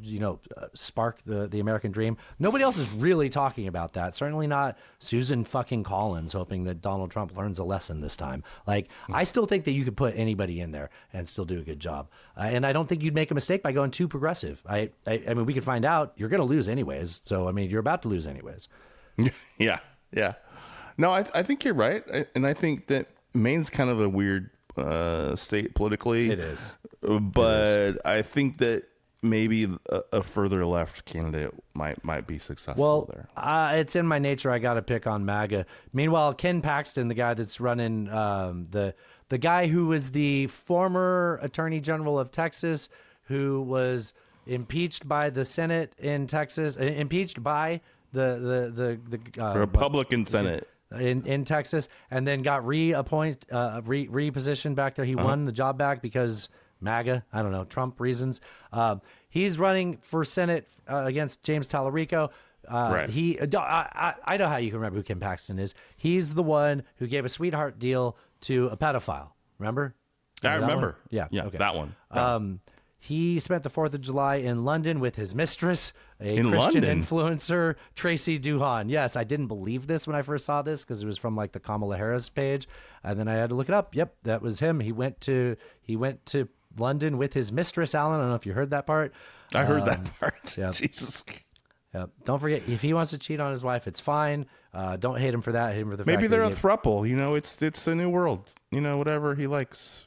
spark the American dream. Nobody else is really talking about that. Certainly not Susan fucking Collins hoping that Donald Trump learns a lesson this time. Like, I still think that you could put anybody in there and still do a good job. And I don't think you'd make a mistake by going too progressive. I mean, we could find out. You're going to lose anyways. So, I mean, you're about to lose anyways. Yeah. No, I think you're right. And I think that Maine's kind of a weird state politically. It is. But I think that maybe a further left candidate might be successful there. It's in my nature. I got to pick on MAGA. Meanwhile, Ken Paxton, the guy that's running, the guy who was the former Attorney General of Texas, who was impeached by the Senate in Texas, impeached by the Republican Senate in Texas, and then got repositioned back there. He won the job back because MAGA, I don't know, Trump reasons. He's running for Senate against James Tallarico. Right. I know how you can remember who Ken Paxton is. He's the one who gave a sweetheart deal to a pedophile. Remember? I remember. Yeah. Okay. That one. He spent the 4th of July in London with his mistress, In Christian London? influencer, Tracy Duhan. Yes, I didn't believe this when I first saw this because it was from like the Kamala Harris page, and then I had to look it up. Yep, that was him. He went to London with his mistress, Alan. I don't know if you heard that part. I heard that part. Yeah. Jesus. Yeah. Don't forget, if he wants to cheat on his wife, it's fine. Don't hate him for that. Hate him for the Maybe fact they're that a throuple. It's a new world. Whatever he likes.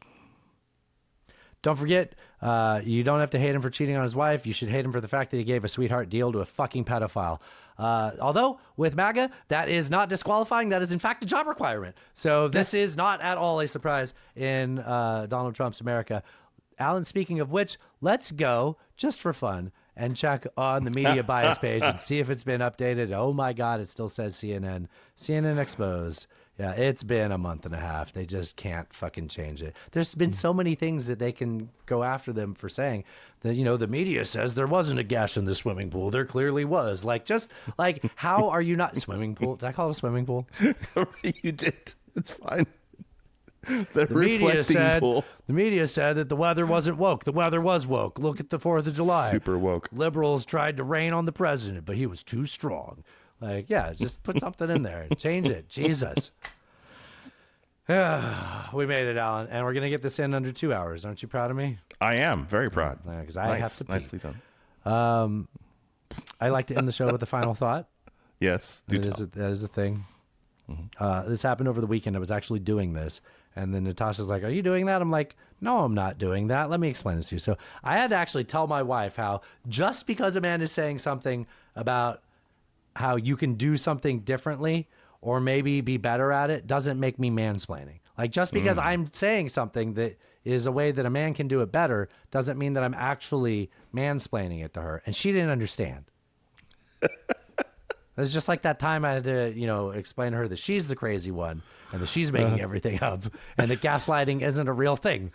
Don't forget, you don't have to hate him for cheating on his wife. You should hate him for the fact that he gave a sweetheart deal to a fucking pedophile. Although, with MAGA, that is not disqualifying. That is, in fact, a job requirement. So this is not at all a surprise in Donald Trump's America. Alan, speaking of which, let's go, just for fun, and check on the media bias page and see if it's been updated. Oh, my God, it still says CNN. CNN exposed. Yeah, it's been a month and a half. They just can't fucking change it. There's been so many things that they can go after them for saying that, the media says there wasn't a gash in the swimming pool. There clearly was. How are you not swimming pool? Did I call it a swimming pool? You did. It's fine. The media said that the weather wasn't woke. The weather was woke. Look at the 4th of July. Super woke. Liberals tried to rain on the president, but he was too strong. Just put something in there. Change it. Jesus. We made it, Alan, and we're going to get this in under 2 hours. Aren't you proud of me? I am very proud. Because I have to pee. Nicely done. I like to end the show with a final thought. Yes. That is a thing. Mm-hmm. This happened over the weekend. I was actually doing this. And then Natasha's like, are you doing that? I'm like, no, I'm not doing that. Let me explain this to you. So I had to actually tell my wife how just because a man is saying something about how you can do something differently or maybe be better at it doesn't make me mansplaining. Like, just because I'm saying something that is a way that a man can do it better doesn't mean that I'm actually mansplaining it to her. And she didn't understand. It's just like that time I had to, explain to her that she's the crazy one and that she's making everything up and that gaslighting isn't a real thing.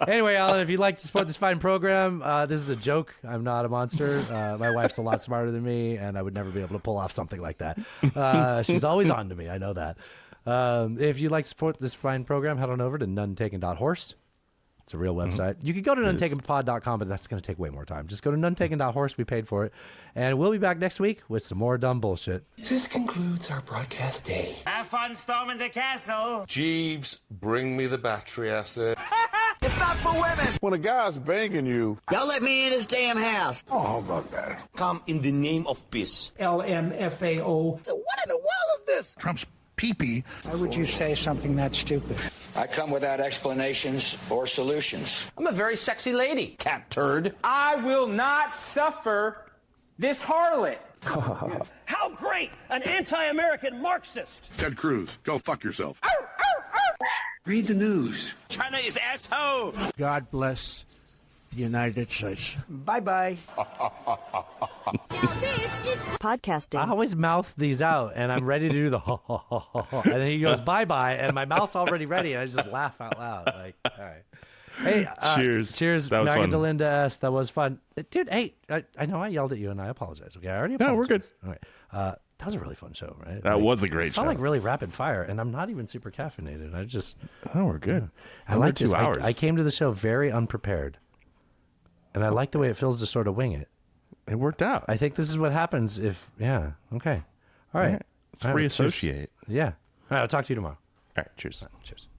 Anyway, Alan, if you'd like to support this fine program, this is a joke. I'm not a monster. My wife's a lot smarter than me, and I would never be able to pull off something like that. She's always on to me. I know that. If you'd like to support this fine program, head on over to nonetaken.horse. It's a real website. You could go to nuntakenpod.com, but that's going to take way more time. Just go to nuntaken.horse. We paid for it. And we'll be back next week with some more dumb bullshit. This concludes our broadcast day. Have fun storming the castle. Jeeves, bring me the battery acid. It's not for women. When a guy's banging you, Y'all let me in his damn house. oh, how about that? Come in the name of peace. LMFAO. So what in the world is this? Trump's pee-pee. Why would you say something that stupid? I come without explanations or solutions. I'm a very sexy lady, cat turd. I will not suffer this harlot. How great! An anti-American Marxist! Ted Cruz, go fuck yourself. Read the news. China is asshole! God bless the United States. Bye-bye. Podcasting. I always mouth these out, and I'm ready to do the ha ha ha ha ha. And then he goes bye-bye, and my mouth's already ready, and I just laugh out loud. Like, all right. Hey, Cheers. Cheers, That was Megan fun. Delinda S. That was fun. Dude, hey, I know I yelled at you, and I apologize. Okay, I already apologized. No, we're good. All right. That was a really fun show, right? That was a great it felt show. like really rapid fire, and I'm not even super caffeinated. I just... Oh, we're good. I Only like 2 this. hours. I came to the show very unprepared, and I like the way it feels to sort of wing it. It worked out. I think this is what happens if... Yeah, okay. All right. It's free associate. Yeah. All right, I'll talk to you tomorrow. All right, cheers. Cheers.